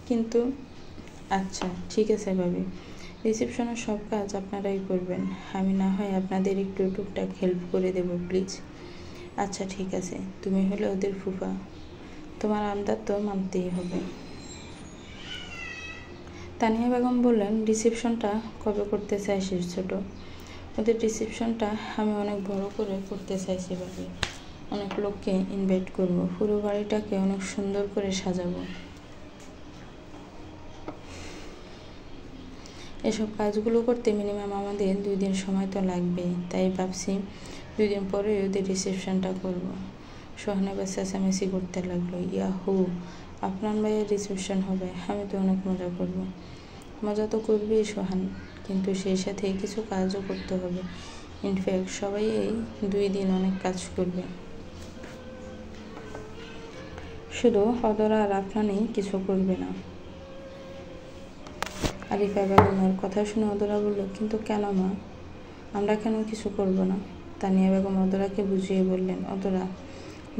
কিন্তু আচ্ছা ঠিক আছে ভাবি, রিসেপশনের সব কাজ আপনারাই করবেন, আমি না হয় আপনাদের একটু টুকটাক হেল্প করে দেব প্লিজ। আচ্ছা ঠিক আছে, তুমি হলে ওদের ফুফা, তোমার আবদার তো মানতেই হবে। তানিয়া বেগম বললেন, রিসেপশনটা কবে করতে চাইছিস ছোট? ওদের রিসেপশনটা আমি অনেক বড় করে করতে চাইছি ভাবি, অনেক লোককে ইনভাইট করব, পুরো বাড়িটাকে অনেক সুন্দর করে সাজাবো। এসব কাজগুলো করতে মিনিমাম আমাদের 2 দিন সময় তো লাগবেই, তাই ভাবছি 2 দিন পরে ওদের রিসেপশনটা করব। সোহান এবার চেঁচামেচি করতে লাগলো, ইয়াহু, আপনার ভাইয়ের রিসেপশন হবে, আমি তো অনেক মজা করব। মজা তো করবেই সোহান, কিন্তু সেই সাথে কিছু কাজও করতে হবে। ইনফ্যাক্ট সবাই এই 2 দিন অনেক কাজ করবে, শুধু অদরা আর আপনারই কিছু করবে না। আরিফা বেগমের কথা শুনে অদরা বলল, কিন্তু কেন মা, আমরা কেন কিছু করব না? তানিয়া বেগম অদরাকে বুঝিয়ে বললেন, অদরা,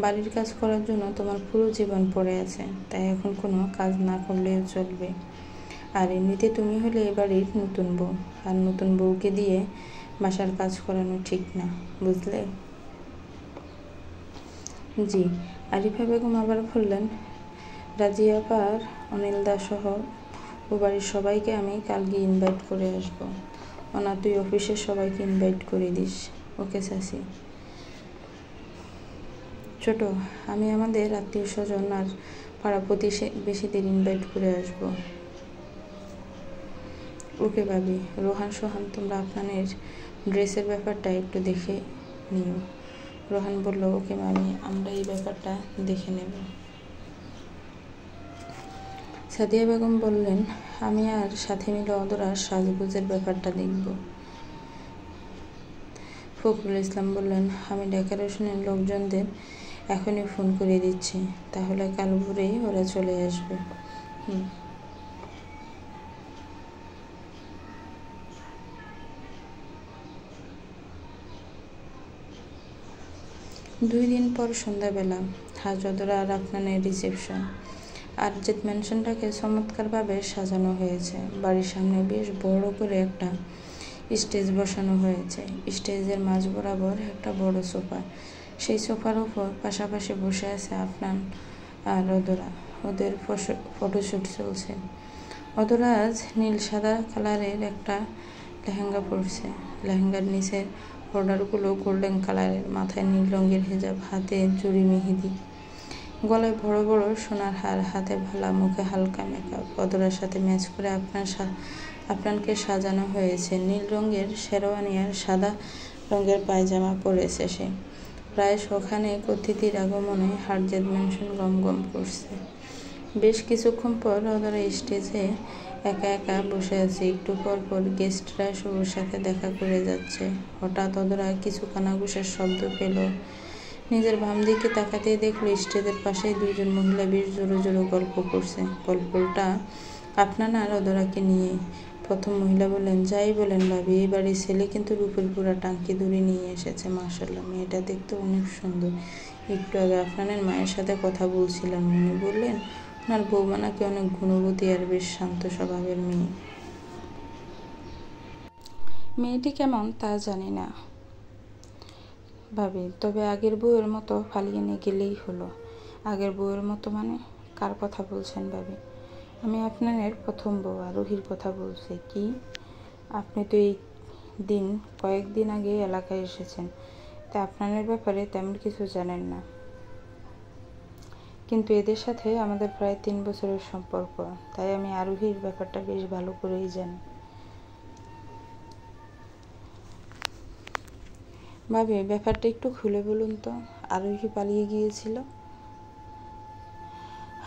বাড়ির কাজ করার জন্য তোমার পুরো জীবন পড়ে আছে, তাই এখন কোনো কাজ না করলেও চলবে। আর এমনিতে তুমি হলে এ বাড়ির নতুন বউ, আর নতুন বউকে দিয়ে বাসার কাজ করানো ঠিক না, বুঝলে? জি। আরিফা বেগম আবার বললেন, রাজিয়া পার, অনিল দা সহ ও বাড়ির সবাইকে আমি কালকে ইনভাইট করে আসবো। ওনা তুই অফিসের সবাইকে ইনভাইট করে দিস। ওকে চাচি। ছোট, আমি আমাদের আত্মীয় স্বজন আর পাড়া প্রতিবেশীদের ইনভাইট করে আসবো। ওকে ভাবি। রোহান সোহান, তোমরা আপনাদের ড্রেসের ব্যাপারটা একটু দেখে নিও। রোহান বলল, ওকে মামি, আমরা এই ব্যাপারটা দেখে নেব। সাদিয়া বেগম বললেন, আমি আর সাথে মিলে অদরার সাজগোজের ব্যাপারটা দেখব। ফখরুল ইসলাম বললেন, আমি ডেকোরেশনের লোকজনদের এখনই ফোন করে দিচ্ছি, তাহলে কাল ভোরেই ওরা চলে আসবে। 2 দিন পর সন্ধ্যাবেলা হাজরা আর আফনানের রিসেপশন। আরজেদ ম্যানশনটাকে চমৎকারভাবে সাজানো হয়েছে। বাড়ির সামনে বেশ বড় করে একটা স্টেজ বসানো হয়েছে। স্টেজের মাঝ বরাবর একটা বড় সোফা। সেই সোফার উপর পাশাপাশি বসে আছে আফনান আর অদরা। ওদের ফটোশ্যুট চলছে। অদরা আজ নীল সাদা কালারের একটা লেহেঙ্গা পরছে। লেহেঙ্গার নিচের বর্ডারগুলো গোল্ডেন কালারের, মাথায় নীল রঙের হিজাব, হাতে জুড়ি মেহেদি, গলায় বড় বড় সোনার হার, হাতে ভালা, মুখে হালকা মেকআপ। অদরার সাথে ম্যাচ করে আপনানকে সাজানো হয়েছে। নীল রঙের শেরওয়ানি আর সাদা রঙের পায়জামা পরেছে সে। প্রায় শখানেক অতিথির আগমনে হারজেদ ম্যানশন গমগম করছে। বেশ কিছুক্ষণ পর অদরা স্টেজে একা একা বসে আছে। একটু পর পর গেস্টরা সবার সাথে দেখা করে যাচ্ছে। হঠাৎ অদরা কিছু কানাঘুষার শব্দ পেল। নিজের বাম দিকে তাকাতেই দেখলো স্টেজের পাশেই 2 জন মহিলা বেশ জোরে জোরে গল্প করছে। গল্পটা আপনার আর অদরাকে নিয়ে। প্রথম মহিলা বললেন, যাই বলেন ভাবি, এই বাড়ির ছেলে কিন্তু রূপের পুরা টাঙ্কি দড়ি নিয়ে এসেছে। মাশাআল্লাহ, মেয়েটা দেখতে অনেক সুন্দর। একটু আগে আপনাদের মায়ের সাথে কথা বলছিলাম, উনি বললেন ওনার বৌমা নাকি অনেক গুণবতী আর বেশ শান্ত স্বভাবের মেয়ে। মেয়েটি কেমন তা জানি না ভাবি, তবে আগের বউয়ের মতো পালিয়ে নিয়ে গেলেই হলো। আগের বউয়ের মতো মানে? কার কথা বলছেন ভাবি? আমি আপনাদের প্রথম বউ আরোহীর কথা বলছি। কি? আপনি তো এই কয়েকদিন আগে এলাকায় এসেছেন, তা আপনাদের ব্যাপারে তেমন কিছু জানেন না। কিন্তু এদের সাথে আমাদের প্রায় 3 বছরের সম্পর্ক, তাই আমি আরোহীর ব্যাপারটা বেশ ভালো করেই জানি। ভাবি, ব্যাপারটা একটু খুলে বলুন তো। আরোহী পালিয়ে গিয়েছিল?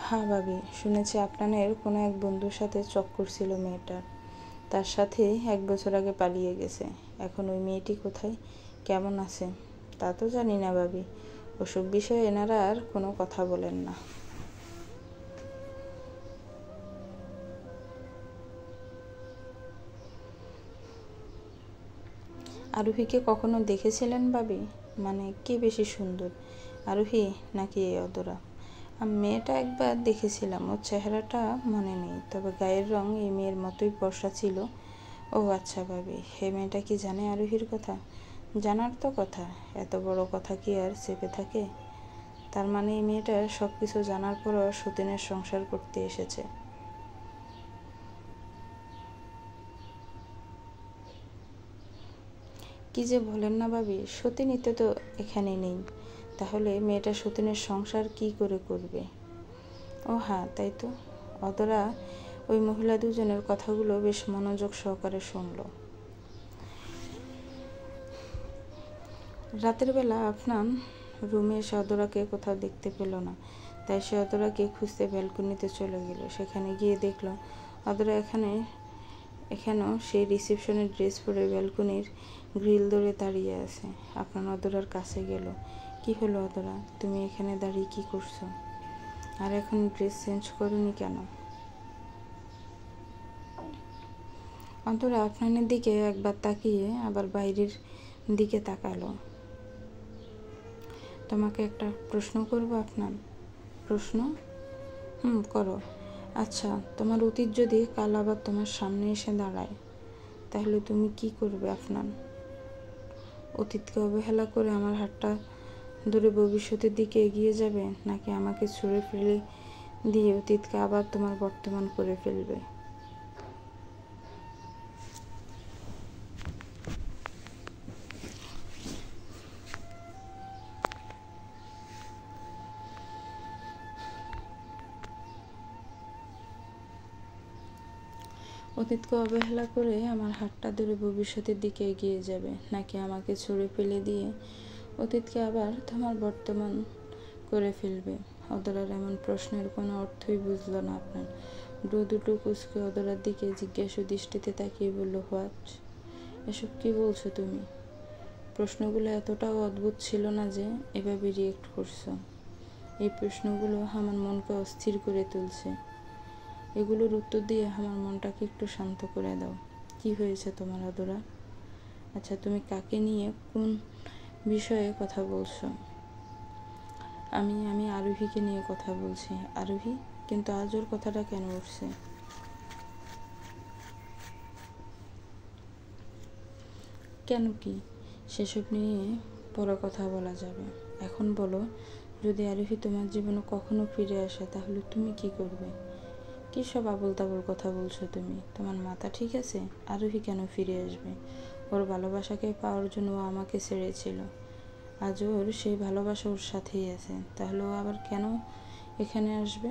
হ্যাঁ ভাবি, শুনেছি আপনাদের কোনো এক বন্ধুর সাথে চক্কর ছিল মেয়েটার। তার সাথে 1 বছর আগে পালিয়ে গেছে। এখন ওই মেয়েটি কোথায়, কেমন আছে তা তো জানি না ভাবি। ওসব বিষয়ে এনারা আর কোনো কথা বলেন না। আরোহীকে কখনো দেখেছিলেন ভাবি? মানে কে বেশি সুন্দর, আরোহী নাকি এই অদরা? আমি মেয়েটা একবার দেখেছিলাম, ওর চেহারাটা মনে নেই, তবে গায়ের রং এই মেয়ের মতোই ফর্সা ছিল। ও আচ্ছা ভাবি, হে মেয়েটা কি জানে আরোহীর কথা? জানার তো কথা, এত বড় কথা কি আর চেপে থাকে? তার মানে এই মেয়েটার সব কিছু জানার পরও সতীনের সংসার করতে এসেছে। কি যে বলেন না ভাবি, সতীনীতে তো এখানে নেই, তাহলে মেয়েটা সতীনের সংসার কি করে করবে? ও হ্যাঁ, তাই তো। অদরা ওই মহিলা দুজনের কথাগুলো বেশ মনোযোগ সহকারে শুনল। রাতের বেলা আপনার রুমে এসে অদরাকে কোথাও দেখতে পেল না, তাই সে অদরাকে খুঁজতে ব্যালকনিতে চলে গেল। সেখানে গিয়ে দেখল অদরা এখানেও সেই রিসেপশনের ড্রেস পরে ব্যালকনির গ্রিল ধরে দাঁড়িয়ে আছে। আপনার অদরার কাছে গেল। কি হলো অদরা, তুমি এখানে দাঁড়িয়ে কি করছো? আর এখন ড্রেস চেঞ্জ করোনি কেন? অদরা আপনার দিকে একবার তাকিয়ে আবার বাইরের দিকে তাকালো। তোমাকে একটা প্রশ্ন করবো আপনার? প্রশ্ন? করো। আচ্ছা, তোমার অতীত যদি কাল আবার তোমার সামনে এসে দাঁড়ায়, তাহলে তুমি কি করবে আপনার? অতীতকে অবহেলা করে আমার হাতটা দূরে ভবিষ্যতের দিকে এগিয়ে যাবে, নাকি আমাকে ছুঁড়ে ফেলে দিয়ে অতীতকে আবার তোমার বর্তমান করে ফেলবে? অতীতকে অবহেলা করে আমার হাতটা ধরে ভবিষ্যতের দিকে এগিয়ে যাবে, নাকি আমাকে ছুঁড়ে ফেলে দিয়ে অতীতকে আবার তোমার বর্তমান করে ফেলবে? অদরার এমন প্রশ্নের কোনো অর্থই বুঝল না আপনার। ব্রু দুটো কুচকে অদরার দিকে জিজ্ঞাসা দৃষ্টিতে তাকিয়ে বলল, হোয়াট? এসব কি বলছো তুমি? প্রশ্নগুলো এতটাও অদ্ভুত ছিল না যে এভাবে রিয়েক্ট করছো। এই প্রশ্নগুলো আমার মনকে অস্থির করে তুলছে। এগুলোর উত্তর দিয়ে আমার মনটাকে একটু শান্ত করে দাও। কি হয়েছে তোমার অদরা? আচ্ছা, তুমি কাকে নিয়ে কোন বিষয়ে কথা বলছো? আমি আরোহীকে নিয়ে কথা বলছি। আরোহী? কিন্তু আজ ওর কথাটা কেন উঠছে? কেন, কি? সেসব নিয়ে পরে কথা বলা যাবে। এখন বলো, যদি আরোহী তোমার জীবনে কখনো ফিরে আসে তাহলে তুমি কি করবে? কী সব আবোল তাবোল কথা বলছো তুমি? তোমার মাথা ঠিক আছে? আরোহী কেন ফিরে আসবে? ওর ভালোবাসাকে পাওয়ার জন্য ও আমাকে ছেড়েছিল। আজ ওর সেই ভালোবাসা ওর সাথেই আছে, তাহলে ও আবার কেন এখানে আসবে?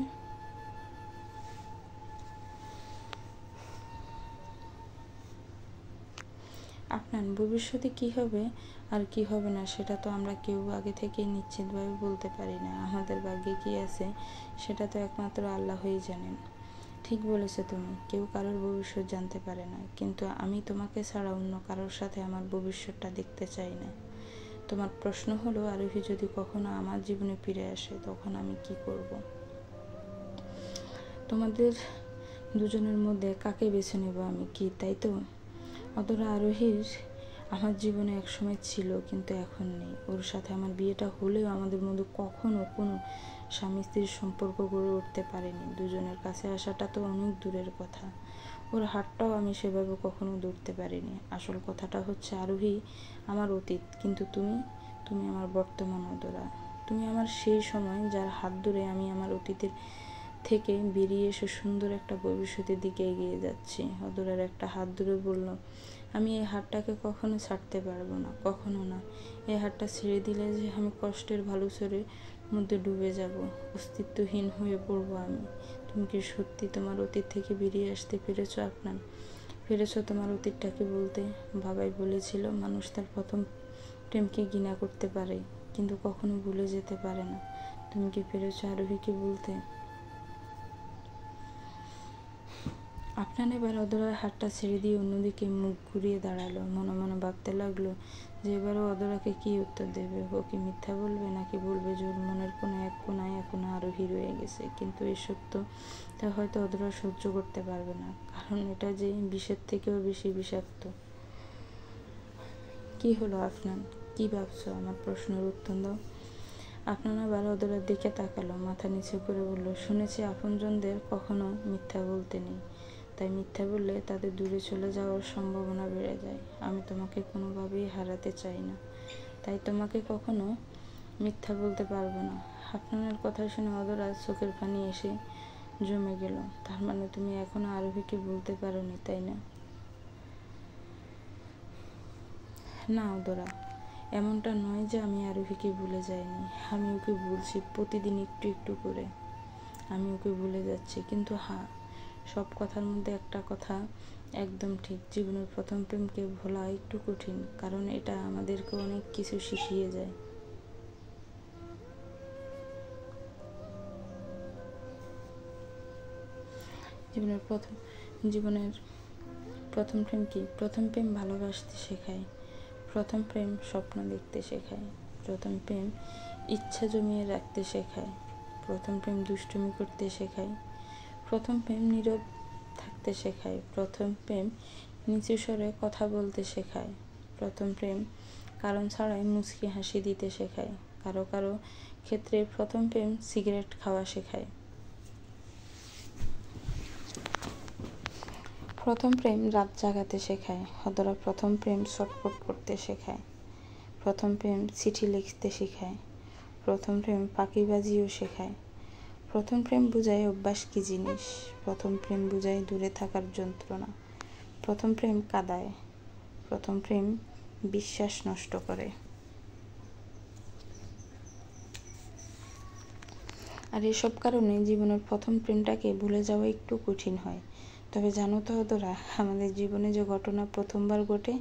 আপনার ভবিষ্যতে কি হবে আর কি হবে না সেটা তো আমরা কেউ আগে থেকেই নিশ্চিতভাবে বলতে পারি না। আমাদের ভাগ্যে কি আছে সেটা তো একমাত্র আল্লাহই জানেন। ঠিক বলেছো তুমি, কেউ কারোর ভবিষ্যৎ জানতে পারে না, কিন্তু আমি তোমাকে ছাড়া অন্য কারোর সাথে আমার ভবিষ্যৎটা দেখতে চাই না। তোমার প্রশ্ন হলো, আরোহী যদি কখনো আমার জীবনে ফিরে আসে তখন আমি কি করব? তোমাদের দুজনের মধ্যে কাকে বেছে নেব আমি, কি তাই তো? অদরা আরোহীর আমার জীবনে একসময় ছিল, কিন্তু এখন নেই। ওর সাথে আমার বিয়েটা হলেও আমাদের মধ্যে কখনো কোনো স্বামী স্ত্রীর সম্পর্ক গড়ে উঠতে পারেনি। দুজনের কাছে আসাটা তো অনেক দূরের কথা। ওর হাতটাও আমি সেভাবে কখনো ধরতে পারিনি। আসল কথাটা হচ্ছে, আরোহী আমার অতীত, কিন্তু তুমি আমার বর্তমান অদরা। তুমি আমার সেই সময় যার হাত ধরে আমি আমার অতীতের থেকে বেরিয়ে এসে সুন্দর একটা ভবিষ্যতের দিকে এগিয়ে যাচ্ছি। অদরার একটা হাত ধরে বলল, আমি এই হাতটাকে কখনো ছাড়তে পারবো না, কখনো না। এই হাতটা ছেড়ে দিলে যে আমি কষ্টের ভালোচরের মধ্যে ডুবে যাব, অস্তিত্বহীন হয়ে পড়বো আমি। তুমি কি সত্যি তোমার অতীত থেকে বেরিয়ে আসতে পেরেছো? আপনার পেরেছো তোমার অতীতটাকে বলতে? বাবাই বলেছিল, মানুষ তার প্রথম প্রেমকে ঘৃণা করতে পারে, কিন্তু কখনো ভুলে যেতে পারে না। তুমি কি পেরেছো আরোহীকে বলতে? আপনার এবার অদরার হাতটা ছেড়ে দিয়ে অন্যদিকে মুখ ঘুরিয়ে দাঁড়ালো। মনে মনে ভাবতে লাগলো যে এবারও অদরাকে কি উত্তর দেবে। ও কি মিথ্যা বলবে, নাকি বলবে যে ওর মনের কোনো এক কোনায় এখনো আরোহী রয়ে গেছে। কিন্তু এই সত্য তা হয়তো অদরা সহ্য করতে পারবে না, কারণ এটা যে বিষের থেকেও বেশি বিষাক্ত। কি হলো আপনার? কি ভাবছো? আমার প্রশ্নের উত্তর দাও। আপনার আবার অদরার দিকে তাকালো, মাথা নিচু করে বলল, শুনেছি আপনজনদের কখনো মিথ্যা বলতে নেই, তাই মিথ্যা বললে তাদের দূরে চলে যাওয়ার সম্ভাবনা বেড়ে যায়। আমি তোমাকে কোনোভাবেই হারাতে চাই না, তাই তোমাকে কখনো মিথ্যা বলতে পারবো না। আপনার কথা শুনে অদরা চোখের পানি এসে জমে গেল। তার মানে তুমি এখনো আরোহীকে বলতে পারোনি, তাই না? না অদরা, এমনটা নয় যে আমি আরোহীকে ভুলে যাইনি। আমি ওকে ভুলছি প্রতিদিন একটু একটু করে। আমি ওকে ভুলে যাচ্ছি, কিন্তু হ্যাঁ, সব কথার মধ্যে একটা কথা একদম ঠিক, জীবনের প্রথম প্রেমকে ভোলা একটু কঠিন, কারণ এটা আমাদেরকে অনেক কিছু শিখিয়ে যায়। জীবনের প্রথম প্রেম কি? প্রথম প্রেম ভালোবাসতে শেখায়। প্রথম প্রেম স্বপ্ন দেখতে শেখায়। প্রথম প্রেম ইচ্ছা জমিয়ে রাখতে শেখায়। প্রথম প্রেম দুষ্টুমি করতে শেখায়। প্রথম প্রেম নীরব থাকতে শেখায়। প্রথম প্রেম নিচু স্বরে কথা বলতে শেখায়। প্রথম প্রেম কারণ ছাড়াই মুচকি হাসি দিতে শেখায়। কারো কারো ক্ষেত্রে প্রথম প্রেম সিগারেট খাওয়া শেখায়। প্রথম প্রেম রাত জাগাতে শেখায়। অদরা প্রথম প্রেম ছটফট করতে শেখায়। প্রথম প্রেম চিঠি লিখতে শেখায়। প্রথম প্রেম ফাঁকিবাজিও শেখায়। প্রথম প্রেম বোঝায় অভ্যাস কী জিনিস। প্রথম প্রেম বোঝায় দূরে থাকার যন্ত্রণা। প্রথম প্রেম কাঁদায়। প্রথম প্রেম বিশ্বাস নষ্ট করে। আর এসব কারণে জীবনের প্রথম প্রেমটাকে ভুলে যাওয়া একটু কঠিন হয়। তবে জানো তো অদরা, আমাদের জীবনে যে ঘটনা প্রথমবার ঘটে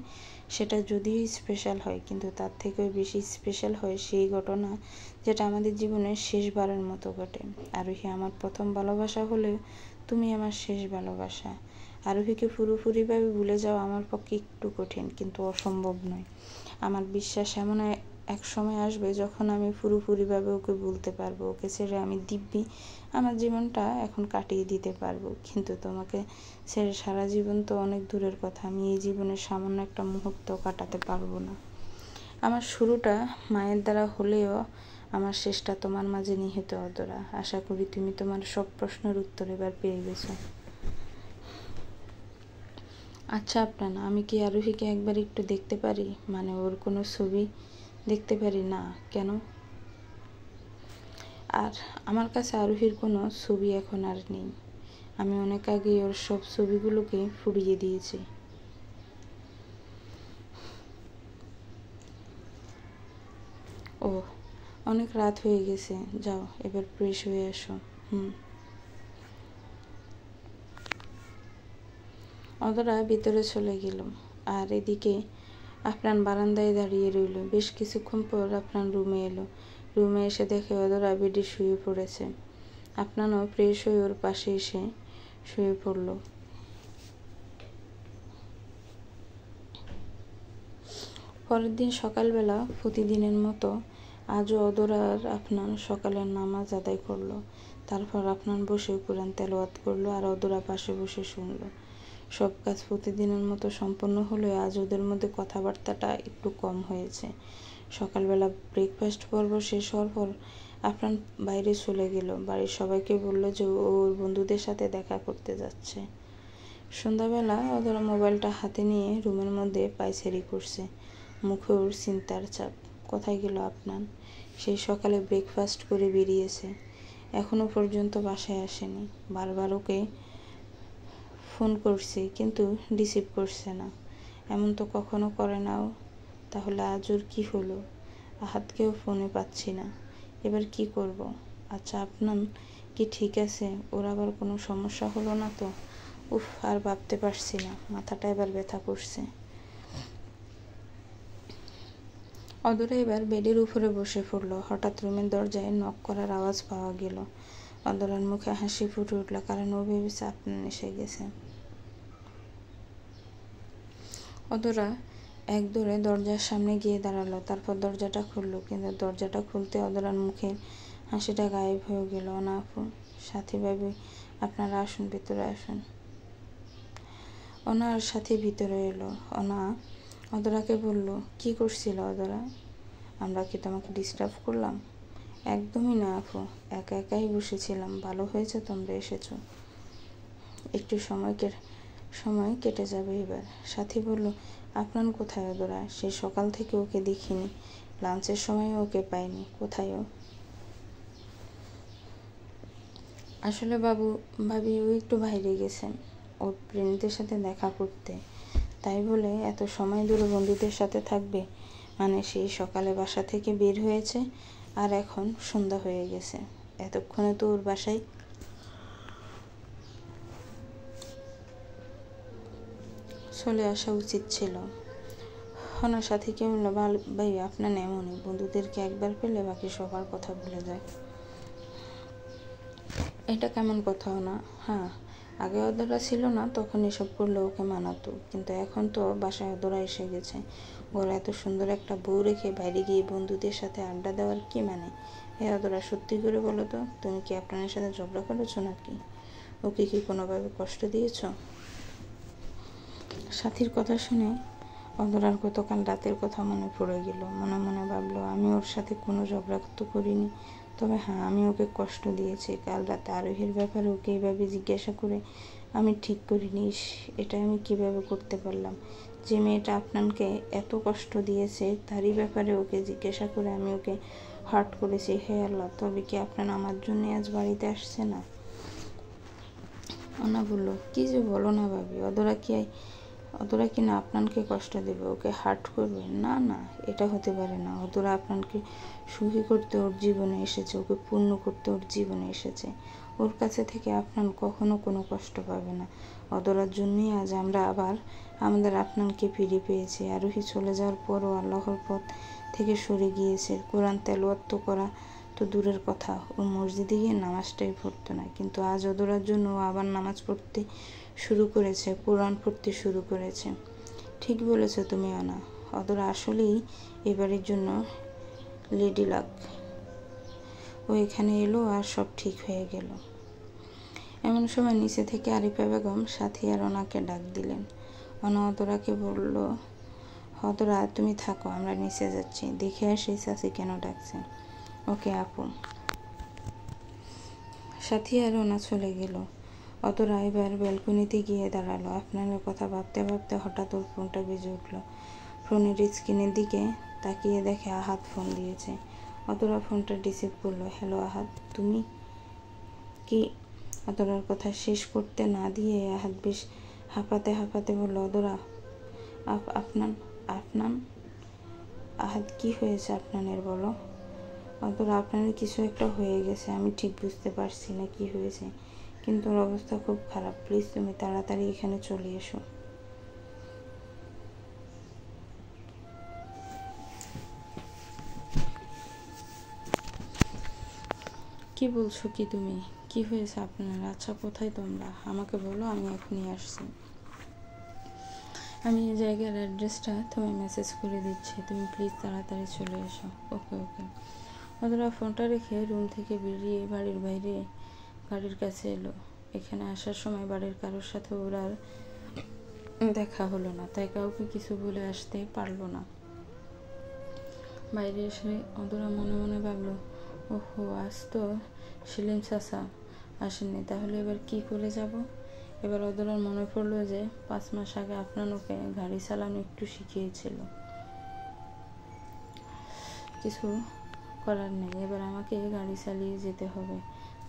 সেটা যদিও স্পেশাল হয়, কিন্তু তার থেকেও বেশি স্পেশাল হয় সেই ঘটনা যেটা আমাদের জীবনের শেষবারের মতো ঘটে। আরোহী আমার প্রথম ভালোবাসা হলেও তুমি আমার শেষ ভালোবাসা। আরোহীকে পুরোপুরিভাবে ভুলে যাওয়া আমার পক্ষে একটু কঠিন, কিন্তু অসম্ভব নয়। আমার বিশ্বাস এমন এক সময় আসবে যখন আমি পুরোপুরিভাবে ওকে ভুলতে পারবো। ওকে ছেড়ে আমি দিব্যি আমার জীবনটা এখন কাটিয়ে দিতে পারবো। কিন্তু তোমাকে ছেড়ে সারা জীবন তো অনেক দূরের কথা, আমি এই জীবনের সামান্য একটা মুহূর্ত কাটাতে পারবো না। আমার শুরুটা মায়ের দ্বারা হলেও আমার শেষটা তোমার মাঝে নিহিত অদরা। আশা করি তুমি তোমার সব প্রশ্নের উত্তর এবার পেয়ে গেছো। আচ্ছা আপনার, আমি কি আরোহীকে একবার একটু দেখতে পারি? মানে ওর কোনো ছবি দেখতে পারি? না কেন? আর আমার কাছে আরোহীর কোনো ছবি এখন আর নেই। আমি অনেক আগেই ওর সব ছবিগুলোকে ফুরিয়ে দিয়েছি। ও, অনেক রাত হয়ে গেছে, যাও এবার ফ্রেশ হয়ে এসো। অদরা ভিতরে চলে গেল। আর এদিকে আপনার বারান্দায় দাঁড়িয়ে রইল। বেশ কিছুক্ষণ পর আপনার রুমে এলো। রুমে এসে দেখে অদরা বেডে শুয়ে পড়েছে। আপনারও ফ্রেশ হয়ে ওর পাশে এসে শুয়ে পড়ল। পরের দিন সকালবেলা প্রতিদিনের মতো আজও অদরার আপনার সকালের নামাজ আদায় করলো। তারপর আপনার বসে কোরআন তেলাওয়াত করলো আর অদরা পাশে বসে শুনলো। সব কাজ প্রতিদিনের মতো সম্পন্ন হলেও আজ ওদের মধ্যে কথাবার্তাটা একটু কম হয়েছে। সকালবেলা ব্রেকফাস্ট পর্ব শেষ হওয়ার পর আপনার বাইরে চলে গেল। বাড়ির সবাইকে বলল যে ওর বন্ধুদের সাথে দেখা করতে যাচ্ছে। সন্ধ্যাবেলা অদরা মোবাইলটা হাতে নিয়ে রুমের মধ্যে পায়চারি করছে। মুখে ওর চিন্তার ছাপ। কোথায় গেল আপনার? সেই সকালে ব্রেকফাস্ট করে বেরিয়েছে, এখনো পর্যন্ত বাসায় আসেনি। বারবার ওকে ফোন করছি কিন্তু রিসিভ করছে না। এমন তো কখনো করে না ও। তাহলে আজ ওর কী হলো? আহাতকেও ফোনে পাচ্ছি না। এবার কি করব? আচ্ছা আপনার কি ঠিক আছে? ওর আবার কোনো সমস্যা হলো না তো? উফ, আর ভাবতে পারছি না, মাথাটা এবার ব্যথা করছে। অদরা এবার বেডের উপরে বসে পড়ল। হঠাৎ রুমের দরজায় নক করার আওয়াজ পাওয়া গেল। অদরার মুখে হাসি ফুটে উঠল, কারণ ও ভেবেছে আপনার এসে গেছে। অদরা এক দৌড়ে দরজার সামনে গিয়ে দাঁড়ালো। তারপর দরজাটা খুললো, কিন্তু দরজাটা খুলতে অদরার মুখের হাসিটা গায়েব হয়ে গেল। অনা আপু, সাথী ভাবি, আপনারা আসুন, ভিতরে আসুন। অনা আর সাথী ভিতরে এলো। অনা অদরাকে বলল, কি করছিল অদরা? আমরা কি তোমাকে ডিস্টার্ব করলাম? একদমই না আপু, একা একাই বসেছিলাম। ভালো হয়েছে তোমরা এসেছো, একটু সময় কেটে যাবে এবার। সাথী বলল, আপনার কোথায় অদরা? সেই সকাল থেকে ওকে দেখিনি, লাঞ্চের সময় ওকে পাইনি। কোথায় ও? আসলে ভাবি ও একটু বাইরে গেছেন ওর ফ্রেন্ডদের সাথে দেখা করতে, তাই বলে এত সময় ধরে বন্ধুদের সাথে থাকবে? মানে সেই সকালে বাসা থেকে বের হয়েছে আর এখন সন্ধ্যা হয়ে গেছে। এতক্ষণে তো ওর বাসায় চলে আসা উচিত ছিল। ওনার সাথে কেউ ভাই আপনার এমনই, বন্ধুদেরকে একবার পেলে বাকি সবার কথা ভুলে যায়। এটা কেমন কথা না? হ্যাঁ, আগে অদরা ছিল না তখন এসব করলে ওকে মানাতো, কিন্তু এখন তো বাসায় অদরা এসে গেছে। ঘরে এত সুন্দর একটা বউ রেখে বাইরে গিয়ে বন্ধুদের সাথে আড্ডা দেওয়ার কি মানে? অদরা, সত্যি করে বলো তো, তুমি কি আপনার সাথে ঝগড়া করেছো নাকি? ওকে কি কোনোভাবে কষ্ট দিয়েছ? সাথীর কথা শুনে অদরার গতকাল রাতের কথা মনে পড়ে গেল। মনে মনে ভাবলো, আমি ওর সাথে কোনো ঝগড়া তো করিনি, তবে হ্যাঁ, আমি ওকে কষ্ট দিয়েছি। কাল রাতে আরোহীর ব্যাপারে ওকে এইভাবে জিজ্ঞাসা করে আমি ঠিক করিনি। এটা আমি কিভাবে করতে পারলাম? যে মেয়েটা আপনাকে এত কষ্ট দিয়েছে তারই ব্যাপারে ওকে জিজ্ঞাসা করে আমি ওকে হার্ট করেছি। হে আল্লাহ, তবে কি আপনার আমার জন্য আজ বাড়িতে আসছে না? অনা বলল, কি যে বলো না ভাবি, অদরা কি না আপনাকে কষ্ট দেবে, ওকে হার্ট করবে? না না, এটা হতে পারে না। অদরা আপনাকে সুখী করতে ওর জীবনে এসেছে, ওকে পূর্ণ করতে ওর জীবনে এসেছে। ওর কাছে থেকে আপনার কখনো কোনো কষ্ট পাবে না। অদরার জন্যই আজ আমরা আবার আপনাকে ফিরে পেয়েছি। আরোহী চলে যাওয়ার পরও আল্লাহর পথ থেকে সরে গিয়েছে। কোরআন তেলাওয়াত তো করা তো দূরের কথা, ও মসজিদে গিয়ে নামাজটাই পড়তো না, কিন্তু আজ অদরার জন্য ও আবার নামাজ পড়তে শুরু করেছে, কোরআন পড়তে শুরু করেছে। ঠিক বলেছ তুমি অনা, অদরা আসলেই এবারের জন্য লেডি লাক। ও এখানে এলো আর সব ঠিক হয়ে গেল। এমন সময় নিচে থেকে আরিফা বেগম সাথিয়ার অনাকে ডাক দিলেন। অনা অদরাকে বলল, অদরা তুমি থাকো, আমরা নিচে যাচ্ছি, দেখে আসি চাচি কেন ডাকছে। ওকে আপু। সাথিয়ার অনা চলে গেল। অদরা এবার ব্যালকনিতে গিয়ে দাঁড়ালো। আপনার কথা ভাবতে ভাবতে হঠাৎ ওর ফোনটা বেজে উঠল। ফোনের স্ক্রিনের দিকে তাকিয়ে দেখে আহাদ ফোন দিয়েছে। অদরা ফোনটা রিসিভ করলো। হ্যালো আহাদ, তুমি কি? অদরার কথা শেষ করতে না দিয়ে আহাদ বেশ হাঁপাতে হাঁপাতে বলল, অদরা আপনার আপনার আহাদ, কি হয়েছে আপনার বলো? অদরা, আপনার কিছু একটা হয়ে গেছে, আমি ঠিক বুঝতে পারছি না কি হয়েছে, কিন্তু ওর অবস্থা খুব খারাপ। প্লিজ তুমি তাড়াতাড়ি এখানে চলে এসো। কি বলছো কি তুমি? কি হয়েছে আপনার? আচ্ছা কোথায় তোমরা? আমাকে বলো, আমি এখনই আসছি। আমি এই জায়গার অ্যাড্রেসটা তোমায় মেসেজ করে দিচ্ছি, তুমি প্লিজ তাড়াতাড়ি চলে এসো। ওকে ওকে। ওরা ফোনটা রেখে রুম থেকে বেরিয়ে বাড়ির বাইরে গাড়ির কাছে এলো। এখানে আসার সময় বাড়ির কারোর সাথে ওর আর দেখা হলো না, তাই কাউকে কিছু বলে আসতে পারলো না। বাইরে এসে অদরা মনে মনে ভাবলো, ওহো, আজ তো সেলিম চাচা আসেননি, তাহলে এবার কি করে যাব? এবার অদরার মনে পড়লো যে 5 মাস আগে আপনার ওকে গাড়ি চালানো একটু শিখিয়েছিল। কিছু করার নেই, এবার আমাকে গাড়ি চালিয়ে যেতে হবে।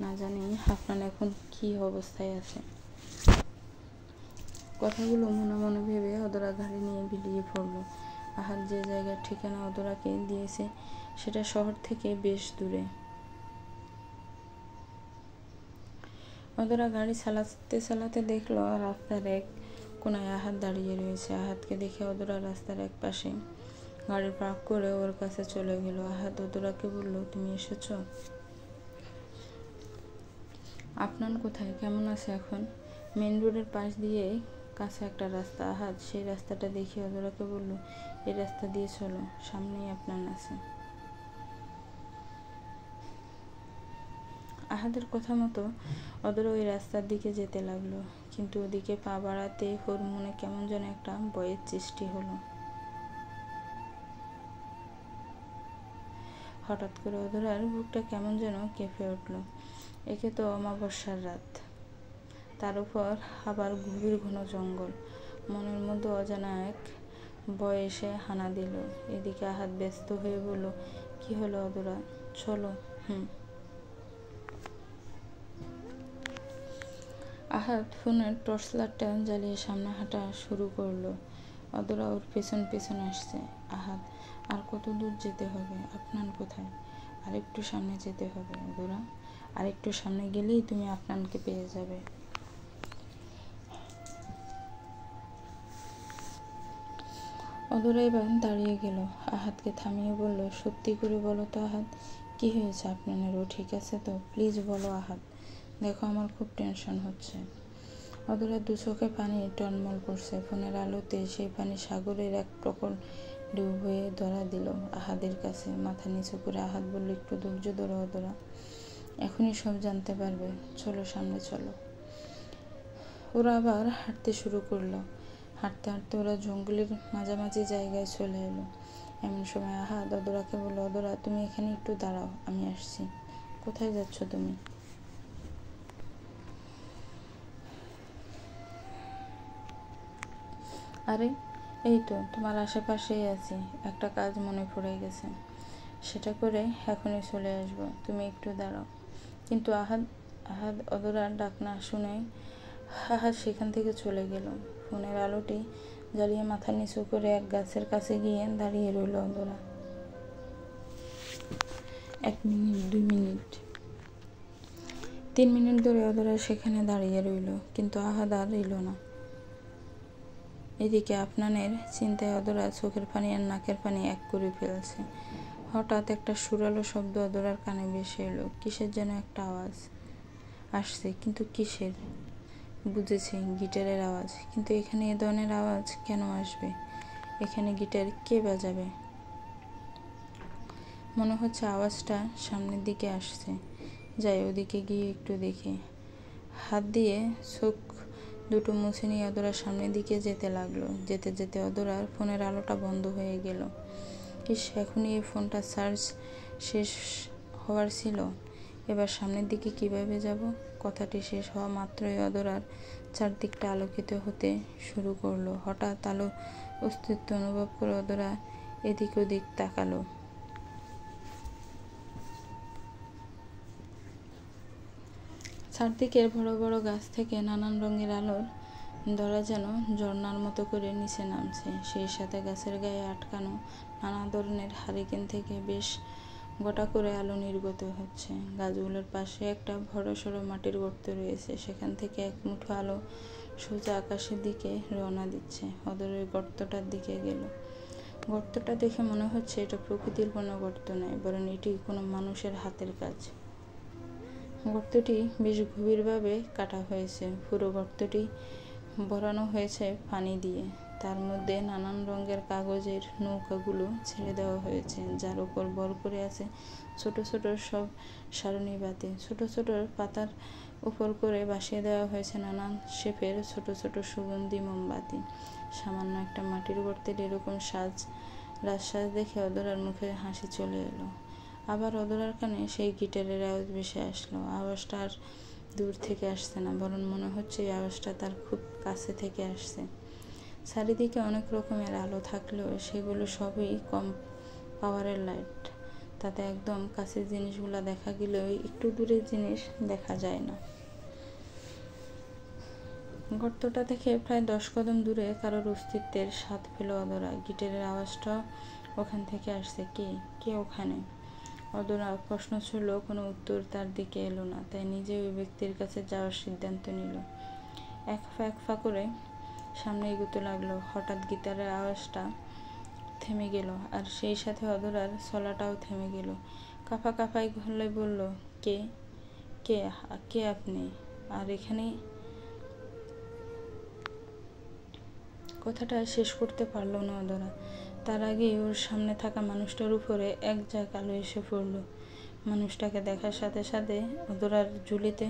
না জানি আপনার এখন কি অবস্থায় আছে। কথাগুলো মনে মনে ভেবে অদরা গাড়ি নিয়ে বেরিয়ে পড়লো। আহাদ যে জায়গার ঠিকানা অদরাকে দিয়েছে সেটা শহর থেকে বেশ দূরে। অদরা গাড়ি চালাতে চালাতে দেখলো রাস্তার এক কোনায় আহাদ দাঁড়িয়ে রয়েছে। আহাদকে দেখে অদরা রাস্তার এক পাশে গাড়ি পার্ক করে ওর কাছে চলে গেল। আহাদ অদরাকে বলল, তুমি এসেছো? আপনার কোথায়, কেমন আছে এখন? মেন রোডের পাশ দিয়ে কাছে একটা রাস্তা। আহাদ সেই রাস্তাটা দেখে অদরাকে বলল, এই রাস্তা দিয়ে চলো, সামনেই আপনার আছে। আহাদের কথা মতো অদরা ওই রাস্তার দিকে যেতে লাগলো, কিন্তু ওদিকে পা বাড়াতে ওর মনে কেমন যেন একটা ভয়ের সৃষ্টি হলো। হঠাৎ করে অদরার বুকটা কেমন যেন কেঁপে উঠল। একে তো অমাবস্যার রাত, তার উপর আবার গভীর ঘন জঙ্গল। মনের মধ্যে অজানা এক ভয় এসে হানা দিল। এদিকে আহাদ ব্যস্ত হয়ে বলল, কি হলো অদরা, চলো। আহাদ ফোনের টর্চ লাইটটা জ্বালিয়ে সামনে হাঁটা শুরু করলো। অদরা ওর পেছন পেছন আসছে। আহাদ, আর কত দূর যেতে হবে? আপনার কোথায়? আরেকটু সামনে যেতে হবে অদরা, আরেকটু সামনে গেলেই তুমি আপনাকে পেয়ে যাবে। অদরা এবার দাঁড়িয়ে গেল। আহাদকে থামিয়ে বলল, সত্যি করে বলো তো আহাদ, কি হয়েছে আপনার? ও ঠিক আছে তো? প্লিজ বলো আহাদ, দেখো আমার খুব টেনশন হচ্ছে। অদরার দু চোখে পানি টলমল করছে। ফোনের আলোতে সেই পানি সাগরের এক প্রকল ঢেউ হয়ে ধরা দিল আহাদের কাছে। মাথা নিচু করে আহাদ বলল, একটু ধৈর্য ধরো অদরা, এখনই সব জানতে পারবে, চলো সামনে চলো। ওরা আবার হাঁটতে শুরু করলো। হাঁটতে হাঁটতে ওরা জঙ্গলের মাঝামাঝি জায়গায় চলে এলো। এমন সময় আহাদ অদরাকে বলল, অদরা তুমি এখানে একটু দাঁড়াও, আমি আসছি। কোথায় যাচ্ছ তুমি? আরে এই তো তোমার আশেপাশেই আছি, একটা কাজ মনে পড়ে গেছে। সেটা করে এখনই চলে আসবো, তুমি একটু দাঁড়াও। কিন্তু আহাদ আহাদ অধরার ডাক না শুনে আহাদ সেখান থেকে চলে গেল। ফোনের আলোটি জ্বালিয়ে মাথা নিচু করে এক গাছের কাছে গিয়ে দাঁড়িয়ে রইল অধরা। 1 মিনিট, 2 মিনিট, 3 মিনিট ধরে অধরা সেখানে দাঁড়িয়ে রইল, কিন্তু আহাদ আর এলো না। এদিকে আপনানের চিন্তায় অধরা চোখের পানি আর নাকের পানি এক করে ফেলছে। হঠাৎ একটা সুরালো শব্দ অধরার কানে ভেসে এলো। কিসের যেন একটা আওয়াজ আসছে, কিন্তু কিসের? বুঝেছি, গিটারের আওয়াজ। কিন্তু এখানে এ ধরনের আওয়াজ কেন আসবে? এখানে গিটার কে বাজাবে? মনে হচ্ছে আওয়াজটা সামনের দিকে আসছে। যাই, ওদিকে গিয়ে একটু দেখি। হাত দিয়ে চোখ দুটো মুছে নিয়ে অধরার সামনের দিকে যেতে লাগলো। যেতে যেতে অধরার ফোনের আলোটা বন্ধ হয়ে গেল। এখনই এই ফোনটা চার্জ শেষ হওয়ার ছিল। এবার সামনের দিকে কিভাবে যাব? কথাটি শেষ হওয়া মাত্রই অধরার চারদিকটা আলোকিত হতে শুরু করলো। হঠাৎ আলো অস্তিত্ব অনুভব করে অধরা এদিক ওদিক তাকালো। চারদিকের বড় বড় গাছ থেকে নানান রঙের আলোর ধরা যেন ঝর্ণার মতো করে নিচে নামছে। সেই সাথে গাছের গায়ে আটকানো নানা ধরনের হারিকেন থেকে বেশ গোটা করে আলো নির্গত হচ্ছে। গাছগুলোর পাশে একটা বড়সড় মাটির গর্ত রয়েছে, সেখান থেকে এক মুঠো আলো সোজা আকাশের দিকে রওনা দিচ্ছে। অধরের গর্তটার দিকে গেল। গর্তটা দেখে মনে হচ্ছে এটা প্রকৃতির কোনো গর্ত নয়, বরং এটি কোনো মানুষের হাতের কাজ। গর্তটি বেশ গভীরভাবে কাটা হয়েছে। পুরো গর্তটি ভরানো হয়েছে পানি দিয়ে। তার মধ্যে নানান রঙের কাগজের নৌকাগুলো ছেড়ে দেওয়া হয়েছে, যার উপর ভর করে আছে ছোট ছোট সব সারণী বাতি। ছোট ছোট পাতার উপর করে বাসিয়ে দেওয়া হয়েছে নানান শেপের ছোট ছোট সুগন্ধি মোমবাতি। সামান্য একটা মাটির গর্তের এরকম রাজসাজ দেখে অধরার মুখে হাসি চলে এলো। আবার অধরার কানে সেই গিটারের আওয়াজ ভেসে আসলো। আওয়াজটা আর দূর থেকে আসছে না, বরং মনে হচ্ছে এই আওয়াজটা তার খুব কাছে থেকে আসছে। চারিদিকে অনেক রকমের আলো থাকলেও সেগুলো সবই কম পাওয়ারের লাইট। তাতে একদম কাছের জিনিসগুলো দেখা গেলেও একটু দূরের জিনিস দেখা যায় না। গর্তটা থেকে প্রায় 10 কদম দূরে কারোর অস্তিত্বের স্বাদ পেল অধরা। গিটারের আওয়াজটা ওখান থেকে আসছে। কে ওখানে? অধরা প্রশ্ন ছিল, কোনো উত্তর তার দিকে এলো না। তাই নিজে ওই ব্যক্তির কাছে যাওয়ার সিদ্ধান্ত নিল। এক ফা করে সামনে এগোতে লাগলো। হঠাৎ গিটারের আওয়াজটা থেমে গেল, আর সেই সাথে অধরার চলাটাও থেমে গেল। কাঁপা কাঁপাই গলায় বলল, কে কে কে আপনি? আর এখানে? কথাটা শেষ করতে পারল না অধরা। তার আগেই ওর সামনে থাকা মানুষটার উপরে এক ঝাঁক আলো এসে পড়ল। মানুষটাকে দেখার সাথে সাথে অধরার ঝুলিতে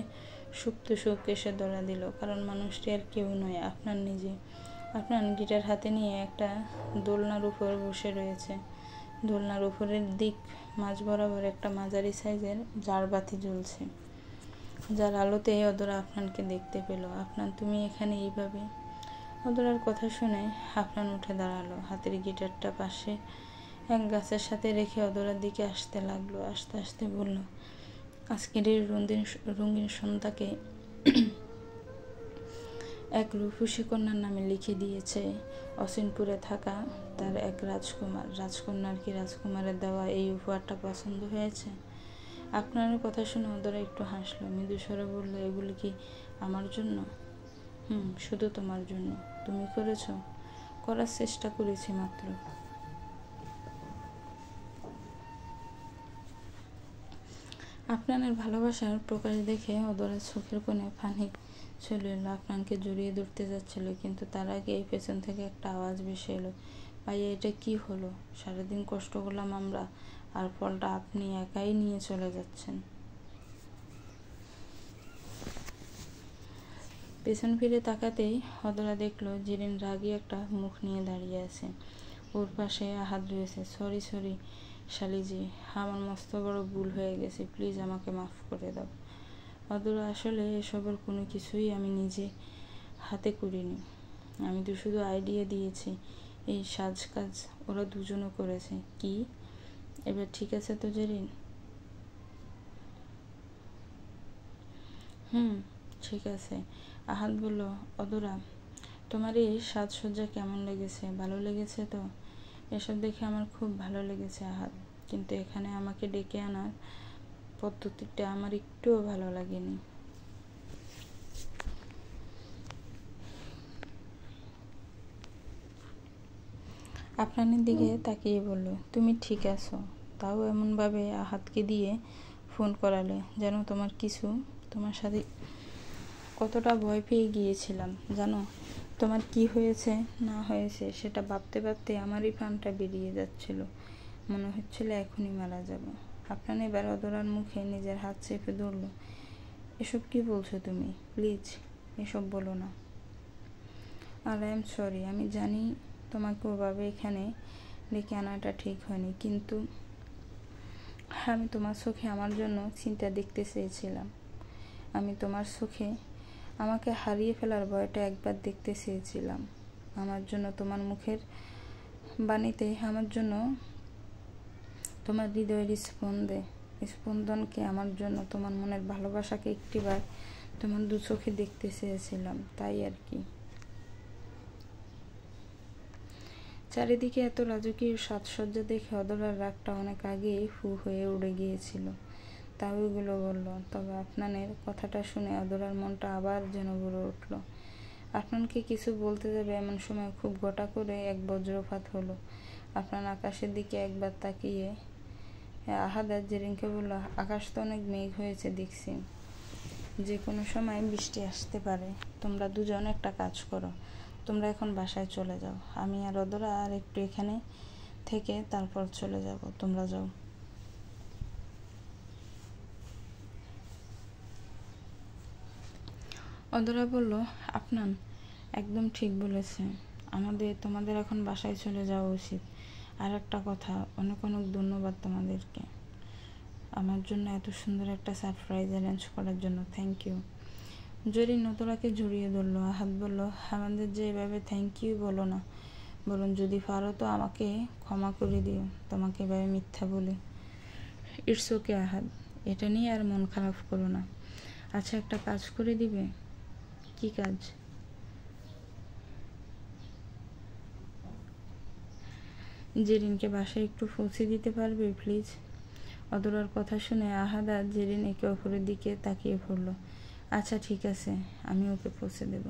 সুপ্ত সুখ এসে ধরা দিল। কারণ মানুষটি আর কেউ নয়, আপনার নিজে। আপনার গিটার হাতে নিয়ে একটা দোলনার উপর বসে রয়েছে। দোলনার উপরের দিক মাঝ বরাবর একটা মাঝারি সাইজের ঝাড়বাতি জ্বলছে, যার আলোতে অধরা আপনাকে দেখতে পেল। আপনার, তুমি এখানে এইভাবে? অধরার কথা শুনে আপনার উঠে দাঁড়ালো। হাতের গিটারটা পাশে এক গাছের সাথে রেখে অধরার দিকে আসতে লাগলো। আস্তে আস্তে বলল, আজকের এই রঙিন সন্ধ্যাকে এক রূপসী কন্যার নামে লিখে দিয়েছে অচিনপুরে থাকা তার এক রাজকুমার। রাজকন্যার কি রাজকুমারের দেওয়া এই উপহারটা পছন্দ হয়েছে? আপনার কথা শুনে অধরা একটু হাসলো। মৃদু স্বরে বলল, এগুলি কি আমার জন্য? শুধু তোমার জন্য। তুমি করেছো? করার চেষ্টা করেছি মাত্র। আপনার ভালোবাসার প্রকাশ দেখে অধরার চোখের কোণে পানি চলে এলো। আপনাকে জড়িয়ে ধরতে যাচ্ছিল, কিন্তু তার আগে এই পেছন থেকে একটা আওয়াজ ভেসে এলো, ভাইয়া এটা কি হলো? সারাদিন কষ্ট করলাম আমরা, আর ফলটা আপনি একাই নিয়ে চলে যাচ্ছেন। পেছন ফিরে তাকাতেই অধরা দেখলো জিরিন রাগী একটা মুখ নিয়ে দাঁড়িয়ে আছে। ওর পাশে আহাদ রয়েছে। সরি শালিজি, আমার মস্ত বড় ভুল হয়ে গেছে, প্লিজ আমাকে মাফ করে দাও। অধরা, আসলে এসবের কোনো কিছুই আমি নিজে হাতে করিনি। আমি তো শুধু আইডিয়া দিয়েছি। এই সাজ কাজ ওরা দুজনও করেছে। কি? এবার ঠিক আছে তো জেরিন? ঠিক আছে। আহাদ বলল, অদরা, তোমার এই সাজসজ্জা কেমন লেগেছে? ভালো লেগেছে তো? এসব দেখে আমার খুব ভালো লেগেছে আহাদ, কিন্তু এখানে আমাকে ডেকে আনার পদ্ধতিটা আমার একটুও ভালো লাগেনি। আফরানের দিকে তাকিয়ে বলল, তুমি ঠিক আছো? তাও এমনভাবে আহাদকে দিয়ে ফোন করালে যেন তোমার সাথে কতটা ভয় পেয়ে গিয়েছিলাম জানো? তোমার কি হয়েছে না হয়েছে সেটা ভাবতে ভাবতে আমারই প্রাণটা বেরিয়ে যাচ্ছিল। মনে হচ্ছিল এখনই মারা যাব। আফরান এবার অদরার মুখে নিজের হাত চেপে ধরল। এসব কি বলছো তুমি? প্লিজ এসব বলো না। আর আই এম সরি, আমি জানি তোমাকে ওভাবে এখানে ডেকে আনাটা ঠিক হয়নি, কিন্তু আমি তোমার চোখে আমার জন্য চিন্তা দেখতে চেয়েছিলাম। আমি তোমার চোখে আমাকে হারিয়ে ফেলার ভয়টা একবার দেখতে চেয়েছিলাম। আমার জন্য তোমার মুখের বাণীতে, আমার জন্য তোমার হৃদয়ের স্পন্দনকে, আমার জন্য তোমার মনের ভালোবাসাকে একটিবার তোমার দু চোখে দেখতে চেয়েছিলাম, তাই আর কি। চারিদিকে এত রাজকীয় সাজসজ্জা দেখে অদরার রাগটা অনেক আগেই ফু হয়ে উড়ে গিয়েছিল। তাও এগুলো বলল। তবে আফনানের কথাটা শুনে অদরার মনটা আবার যেন ভরে উঠল। আফনানকে কিছু বলতে যাবে এমন সময় খুব গোটা করে এক বজ্রপাত হলো। আফনান আকাশের দিকে একবার তাকিয়ে আহাদ আর জেরিনকে বলল, আকাশ তো অনেক মেঘ হয়েছে দেখছি, যে কোনো সময় বৃষ্টি আসতে পারে। তোমরা দুজন একটা কাজ করো, তোমরা এখন বাসায় চলে যাও। আমি আর অদরা আর একটু এখানে থেকে তারপর চলে যাব, তোমরা যাও। অদরা বলল, আফনান একদম ঠিক বলেছে, তোমাদের এখন বাসায় চলে যাওয়া উচিত। আর একটা কথা, অনেক অনেক ধন্যবাদ তোমাদেরকে আমার জন্য এত সুন্দর একটা সারপ্রাইজ অ্যারেঞ্জ করার জন্য। Thank you. জরিন অদরাকে জড়িয়ে ধরল। আহাদ বলল, আমাদের যে এভাবে থ্যাংক ইউ বলো না, বলুন যদি পারো তো আমাকে ক্ষমা করে দিও তোমাকে এভাবে মিথ্যা বলে। ইটস ওকে আহাদ, এটা নিয়ে আর মন খারাপ করো না। আচ্ছা, একটা কাজ করে দিবে? কি কাজ? জেরিনকে বাসায় একটু পৌঁছে দিতে পারবে প্লিজ? অদরার কথা শুনে আহাদ আর জেরিন একে অপরের দিকে তাকিয়ে পড়ল। আচ্ছা ঠিক আছে, আমি ওকে পৌঁছে দেব।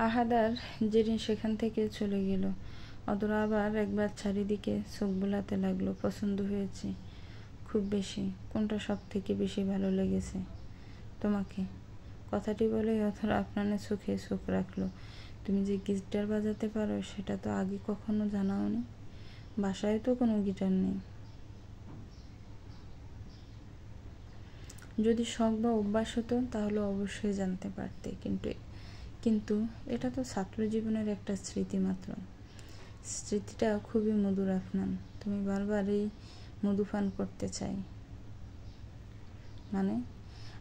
আহাদ আর জেরিন সেখান থেকে চলে গেল। অদরা আবার একবার চারিদিকে চোখ বোলাতে লাগলো। পছন্দ হয়েছে খুব বেশি? কোনটা সব থেকে বেশি ভালো লেগেছে তোমাকে? কথাটি বলে অথরা আফনানের চোখে চোখ রাখলো। তুমি যে গিটার বাজাতে পারো সেটা তো আগে কখনো জানাওনি। বাসায় তো কোনো গিটার নেই। যদি শখ বা অভ্যাস হতো তাহলে অবশ্যই জানতে পারতে, কিন্তু এটা তো ছাত্র জীবনের একটা স্মৃতি মাত্র। স্মৃতিটা খুবই মধুর আফনান, তুমি বারবার এই মধু পান করতে চাই। মানে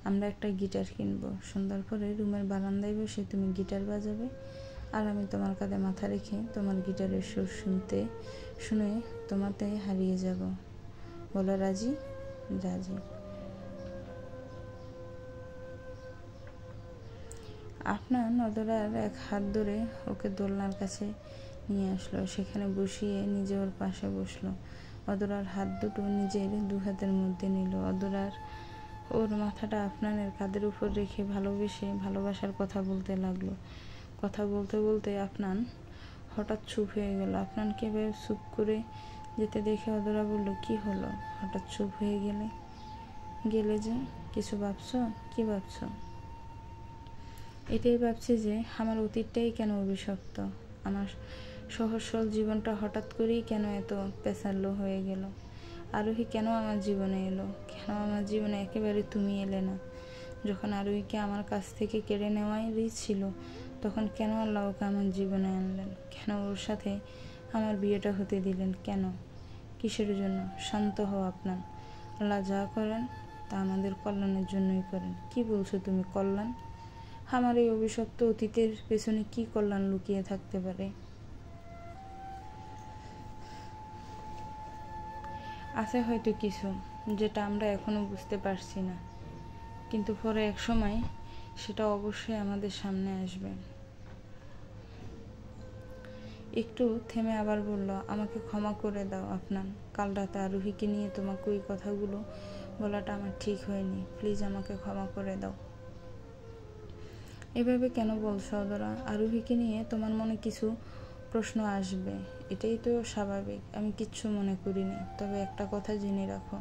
আমরা একটা গিটার কিনবো, সন্ধ্যার পরে রুমের বারান্দায় বসে তুমি গিটার বাজাবে আর আমি তোমার কাঁধে মাথা রেখে তোমার গিটারের সুর শুনে তোমাতে হারিয়ে যাব। বলো রাজি? রাজি। আফনান অদরার এক হাত ধরে ওকে দোলনার কাছে নিয়ে আসলো। সেখানে বসিয়ে নিজে ওর পাশে বসলো। অদরার হাত দুটো নিজের দু হাতের মধ্যে নিল। ওর মাথাটা আফনানের কাঁধের উপর রেখে ভালোবাসার কথা বলতে লাগলো। কথা বলতে বলতে আফনান হঠাৎ চুপ হয়ে গেল। আফনানকে এভাবে চুপ করে যেতে দেখে অদরা বলল, কি হলো? হঠাৎ চুপ হয়ে গেলে যে? কিছু ভাবছো? কি ভাবছো? এটাই ভাবছি যে আমার অতীতটাই কেন অভিশপ্ত, আমার সহজ সরল জীবনটা হঠাৎ করেই কেন এত পেছালো হয়ে গেল। আরোহী কেন আমার জীবনে এলো? কেন আমার জীবনে একেবারে তুমি এলে না? যখন আরোহীকে আমার কাছ থেকে কেড়ে নেওয়ারই ছিল, তখন কেন আল্লাহ ওকে আমার জীবনে আনলেন? কেন ওর সাথে আমার বিয়েটা হতে দিলেন? কেন? কিসের জন্য? শান্ত হও আপনার। আল্লাহ যা করেন তা আমাদের কল্যাণের জন্যই করেন। কি বলছো তুমি? কল্যাণ? আমার এই অভিশপ্ত অতীতের পেছনে কি কল্যাণ লুকিয়ে থাকতে পারে? আছে হয়তো কিছু, যেটা আমরা এখনো বুঝতে পারছি না, কিন্তু পরে এক সময় সেটা অবশ্যই আমাদের সামনে আসবে। একটু থেমে আবার বলল, আমাকে ক্ষমা করে দাও আপনার। কাল রাতে আরোহীকে নিয়ে তোমাকে ওই কথাগুলো বলাটা আমার ঠিক হয়নি। প্লিজ আমাকে ক্ষমা করে দাও। এভাবে কেন বলছো অদরা? আরোহীকে নিয়ে তোমার মনে কিছু প্রশ্ন আসবে, এটাই তো স্বাভাবিক। আমি কিচ্ছু মনে করিনি। তবে একটা কথা জেনে রাখো,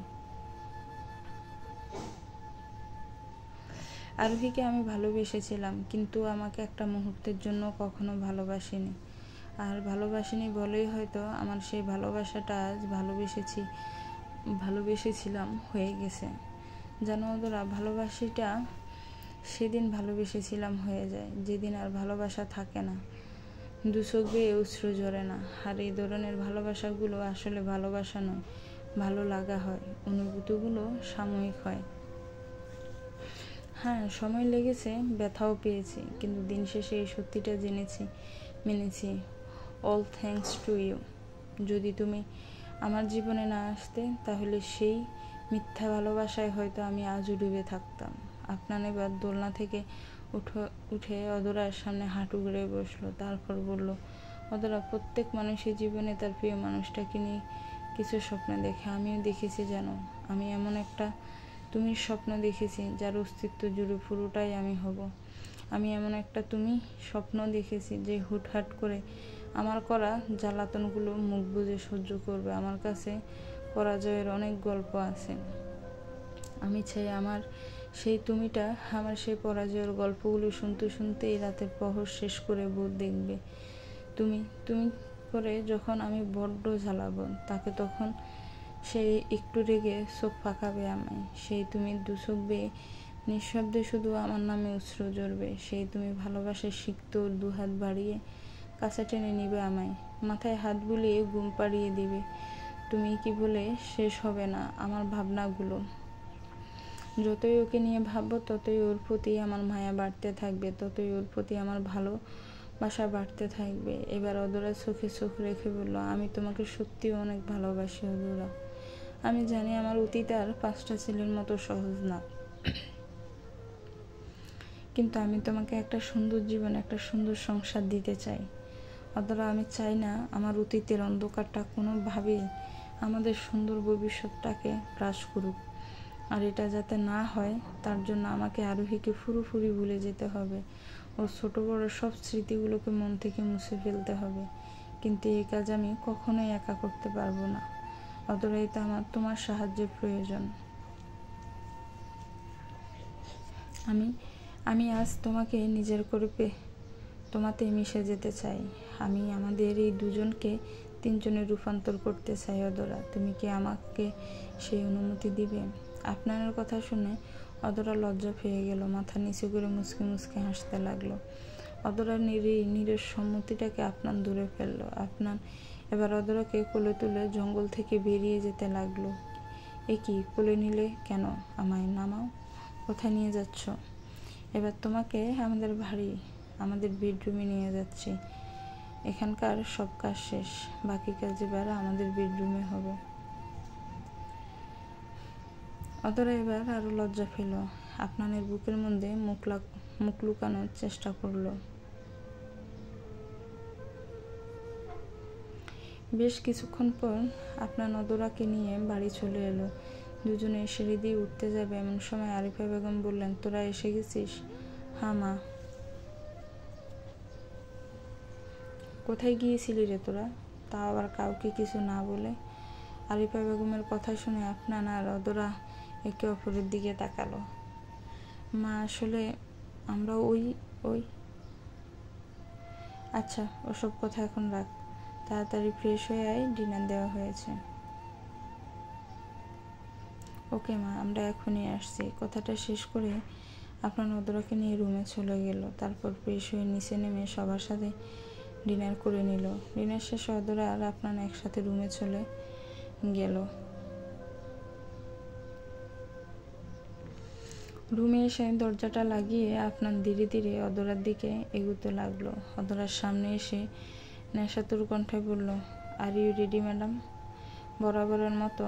আরোহীকে আমি ভালোবেসেছিলাম, কিন্তু আমাকে একটা মুহূর্তের জন্য কখনো ভালোবাসিনি। আর ভালোবাসিনি বলেই হয়তো আমার সেই ভালোবাসাটা আজ ভালোবেসেছিলাম হয়ে গেছে। জানো অদরা, ভালোবাসিটা সেদিন ভালোবেসেছিলাম হয়ে যায় যেদিন আর ভালোবাসা থাকে না, দু চোখ বেয়ে অশ্রু ঝরে না। আর এই ধরনের ভালোবাসাগুলো আসলে ভালোবাসা নয়, ভালো লাগা হয়। অনুভূতিগুলো সাময়িক হয়। হ্যাঁ, সময় লেগেছে, ব্যথাও পেয়েছি, কিন্তু দিন শেষে এই সত্যিটা মেনেছি। All thanks to you. যদি তুমি আমার জীবনে না আসতে, তাহলে সেই মিথ্যা ভালোবাসায় হয়তো আমি আজও ডুবে থাকতাম। আপনার এবার দোলনা থেকে উঠে অদরার সামনে হাঁটু গেড়ে বসলো। তারপর বলল, অদরা, প্রত্যেক মানুষের জীবনে তার প্রিয় মানুষটাকে নিয়ে কিছু স্বপ্ন দেখে। আমিও দেখেছি জানো। আমি এমন একটা তুমি স্বপ্ন দেখেছি যার অস্তিত্ব জুড়ে পুরোটাই আমি হব। আমি এমন একটা তুমি স্বপ্ন দেখেছি যে হুটহাট করে আমার করা জ্বালাতনগুলো মুখ বুজে সহ্য করবে। আমার কাছে পরাজয়ের অনেক গল্প আছে। আমি চাই আমার সেই পরাজয়ের গল্পগুলো শুনতে শুনতে এই রাতের প্রহর শেষ করে ভোর দেখবে। তুমি করে যখন আমি বড্ড জ্বালাবো তাকে, তখন সে একটু রেগে চোখ পাকাবে আমায়। সেই তুমি দু চোখ বেয়ে নিঃশব্দে শুধু আমার নামে অশ্রু ঝরবে। সেই তুমি ভালোবাসার সিক্ত দুহাত বাড়িয়ে কাছে টেনে নিবে আমায়, মাথায় হাত বুলিয়ে ঘুম পাড়িয়ে দিবে। তুমি কি বলে শেষ হবে না আমার ভাবনাগুলো। যতই ওকে নিয়ে ভাববো, ততই ওর প্রতি আমার মায়া বাড়তে থাকবে, ততই ওর প্রতি আমার ভালোবাসা বাড়তে থাকবে। এবার অদরা চোখে চোখ রেখে বলল, আমি তোমাকে সত্যি অনেক ভালোবাসি অদরা। আমি জানি আমার অতীত আর 5টা ছেলের মতো সহজ না, কিন্তু আমি তোমাকে একটা সুন্দর জীবন, একটা সুন্দর সংসার দিতে চাই অদরা। আমি চাই না আমার অতীতের অন্ধকারটা কোনোভাবেই আমাদের সুন্দর ভবিষ্যৎটাকে গ্রাস করুক। আর এটা যাতে না হয়, তার জন্য আমাকে আরোহীকে পুরোপুরি ভুলে যেতে হবে। ওর ছোট বড় সব স্মৃতিগুলোকে মন থেকে মুছে ফেলতে হবে। কিন্তু এই কাজ আমি কখনোই একা করতে পারবো না অদরা। এতে আমার তোমার সাহায্যের প্রয়োজন। আমি আজ তোমাকে নিজের করে তোমাতে মিশে যেতে চাই। আমি আমাদের এই দুজনকে 3 জনে রূপান্তর করতে চাই অদরা। তুমি কি আমাকে সেই অনুমতি দিবে? আপনার কথা শুনে অদরা লজ্জা পেয়ে গেল, মাথা নিচু করে মুচকে মুচকে হাসতে লাগলো। অদরার নীরের সম্মতিটাকে আপনার দূরে ফেললো। আপনার এবার অদরাকে কোলে তুলে জঙ্গল থেকে বেরিয়ে যেতে লাগলো। এ কি, কোলে নিলে কেন? আমায় নামাও। কোথায় নিয়ে যাচ্ছ? এবার তোমাকে আমাদের বেডরুমে নিয়ে যাচ্ছি। এখানকার সব কাজ শেষ, বাকি কাজ এবার আমাদের বেডরুমে হবে। অদরা এবার আরো লজ্জা পেল। আপনানের বুকের মধ্যে মুখ লুকানোর চেষ্টা করলো। বেশ কিছুক্ষণ পর আপনার অদরাকে নিয়ে বাড়ি চলে এলো। দুজনে সিঁড়ি দিয়ে উঠতে যাবে এমন সময় আরিফা বেগম বললেন, তোরা এসে গেছিস? হ্যাঁ মা। কোথায় গিয়েছিলি রে তোরা? তা আবার কাউকে কিছু না বলে। আরিফা বেগমের কথা শুনে আপনার আর অদরা একে অপরের দিকে তাকালো। মা, আসলে আমরা ওই আচ্ছা, ওসব কথা এখন রাখ। তাড়াতাড়ি ফ্রেশ হয়ে আয়, ডিনার দেওয়া হয়েছে। ওকে মা, আমরা এখনই আসছি। কথাটা শেষ করে আপনার অদরাকে নিয়ে রুমে চলে গেল। তারপর ফ্রেশ হয়ে নিচে নেমে সবার সাথে ডিনার করে নিল। ডিনার শেষে অদরা আর আপনার একসাথে রুমে চলে গেল। রুমে এসে দরজাটা লাগিয়ে আফনান ধীরে ধীরে অদরার দিকে এগুতে লাগলো। অদরার সামনে এসে নেশাতুর কণ্ঠে বলল, আর ইউ রেডি ম্যাডাম? বরাবরের মতো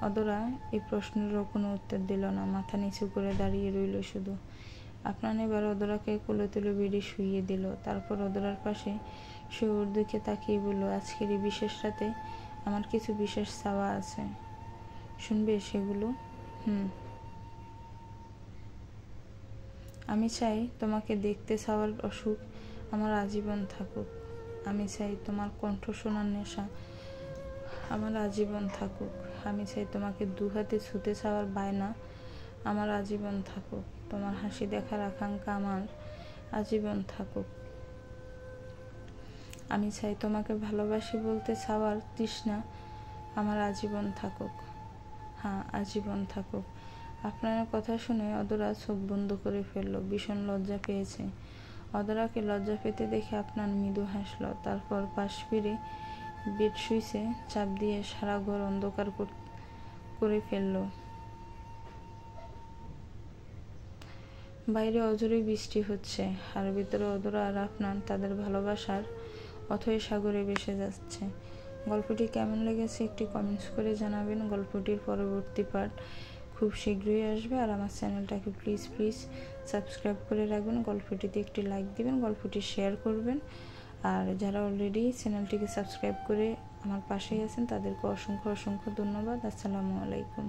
অদরা এই প্রশ্নেরও কোনো উত্তর দিল না, মাথা নিচু করে দাঁড়িয়ে রইল শুধু। আফনান এবার অদরাকে কোলে তুলে বেডে শুইয়ে দিল। তারপর অদরার পাশে সে ওর দিকে তাকিয়ে বলল, আজকের এই বিশেষ রাতে আমার কিছু বিশেষ চাওয়া আছে, শুনবে সেগুলো? আমি চাই তোমাকে দেখতে চাওয়ার অসুখ আমার আজীবন থাকুক। আমি চাই তোমার কণ্ঠ শোনার নেশা আমার আজীবন থাকুক। আমি চাই তোমাকে দুহাতে ছুতে চাওয়ার বায়না আমার আজীবন থাকুক। তোমার হাসি দেখার আকাঙ্ক্ষা আমার আজীবন থাকুক। আমি চাই তোমাকে ভালোবাসি বলতে চাওয়ার তৃষ্ণা আমার আজীবন থাকুক। হ্যাঁ, আজীবন থাকুক। আপনার কথা শুনে অদরা চোখ বন্ধ করে ফেলল। ভীষণ লজ্জা পেয়েছে। অদরাকে লজ্জা পেতে দেখে আপনার মৃদু হাসল। তারপর পাশ ফিরে বেড সুইচে চাপ দিয়ে সারা ঘর অন্ধকার করে ফেলল। বাইরে অঝরে বৃষ্টি হচ্ছে, আর ভিতরে অদরা আর আপনার তাদের ভালোবাসার অথই সাগরে ভেসে যাচ্ছে। গল্পটি কেমন লেগেছে একটি কমেন্টস করে জানাবেন। গল্পটির পরবর্তী পার্ট খুব শীঘ্রই আসবে। আর আমার চ্যানেলটাকে প্লিজ সাবস্ক্রাইব করে রাখবেন। গল্পটিতে একটি লাইক দিবেন, গল্পটি শেয়ার করবেন। আর যারা অলরেডি চ্যানেলটিকে সাবস্ক্রাইব করে আমার পাশেই আছেন তাদেরকে অসংখ্য ধন্যবাদ। আসসালামু আলাইকুম।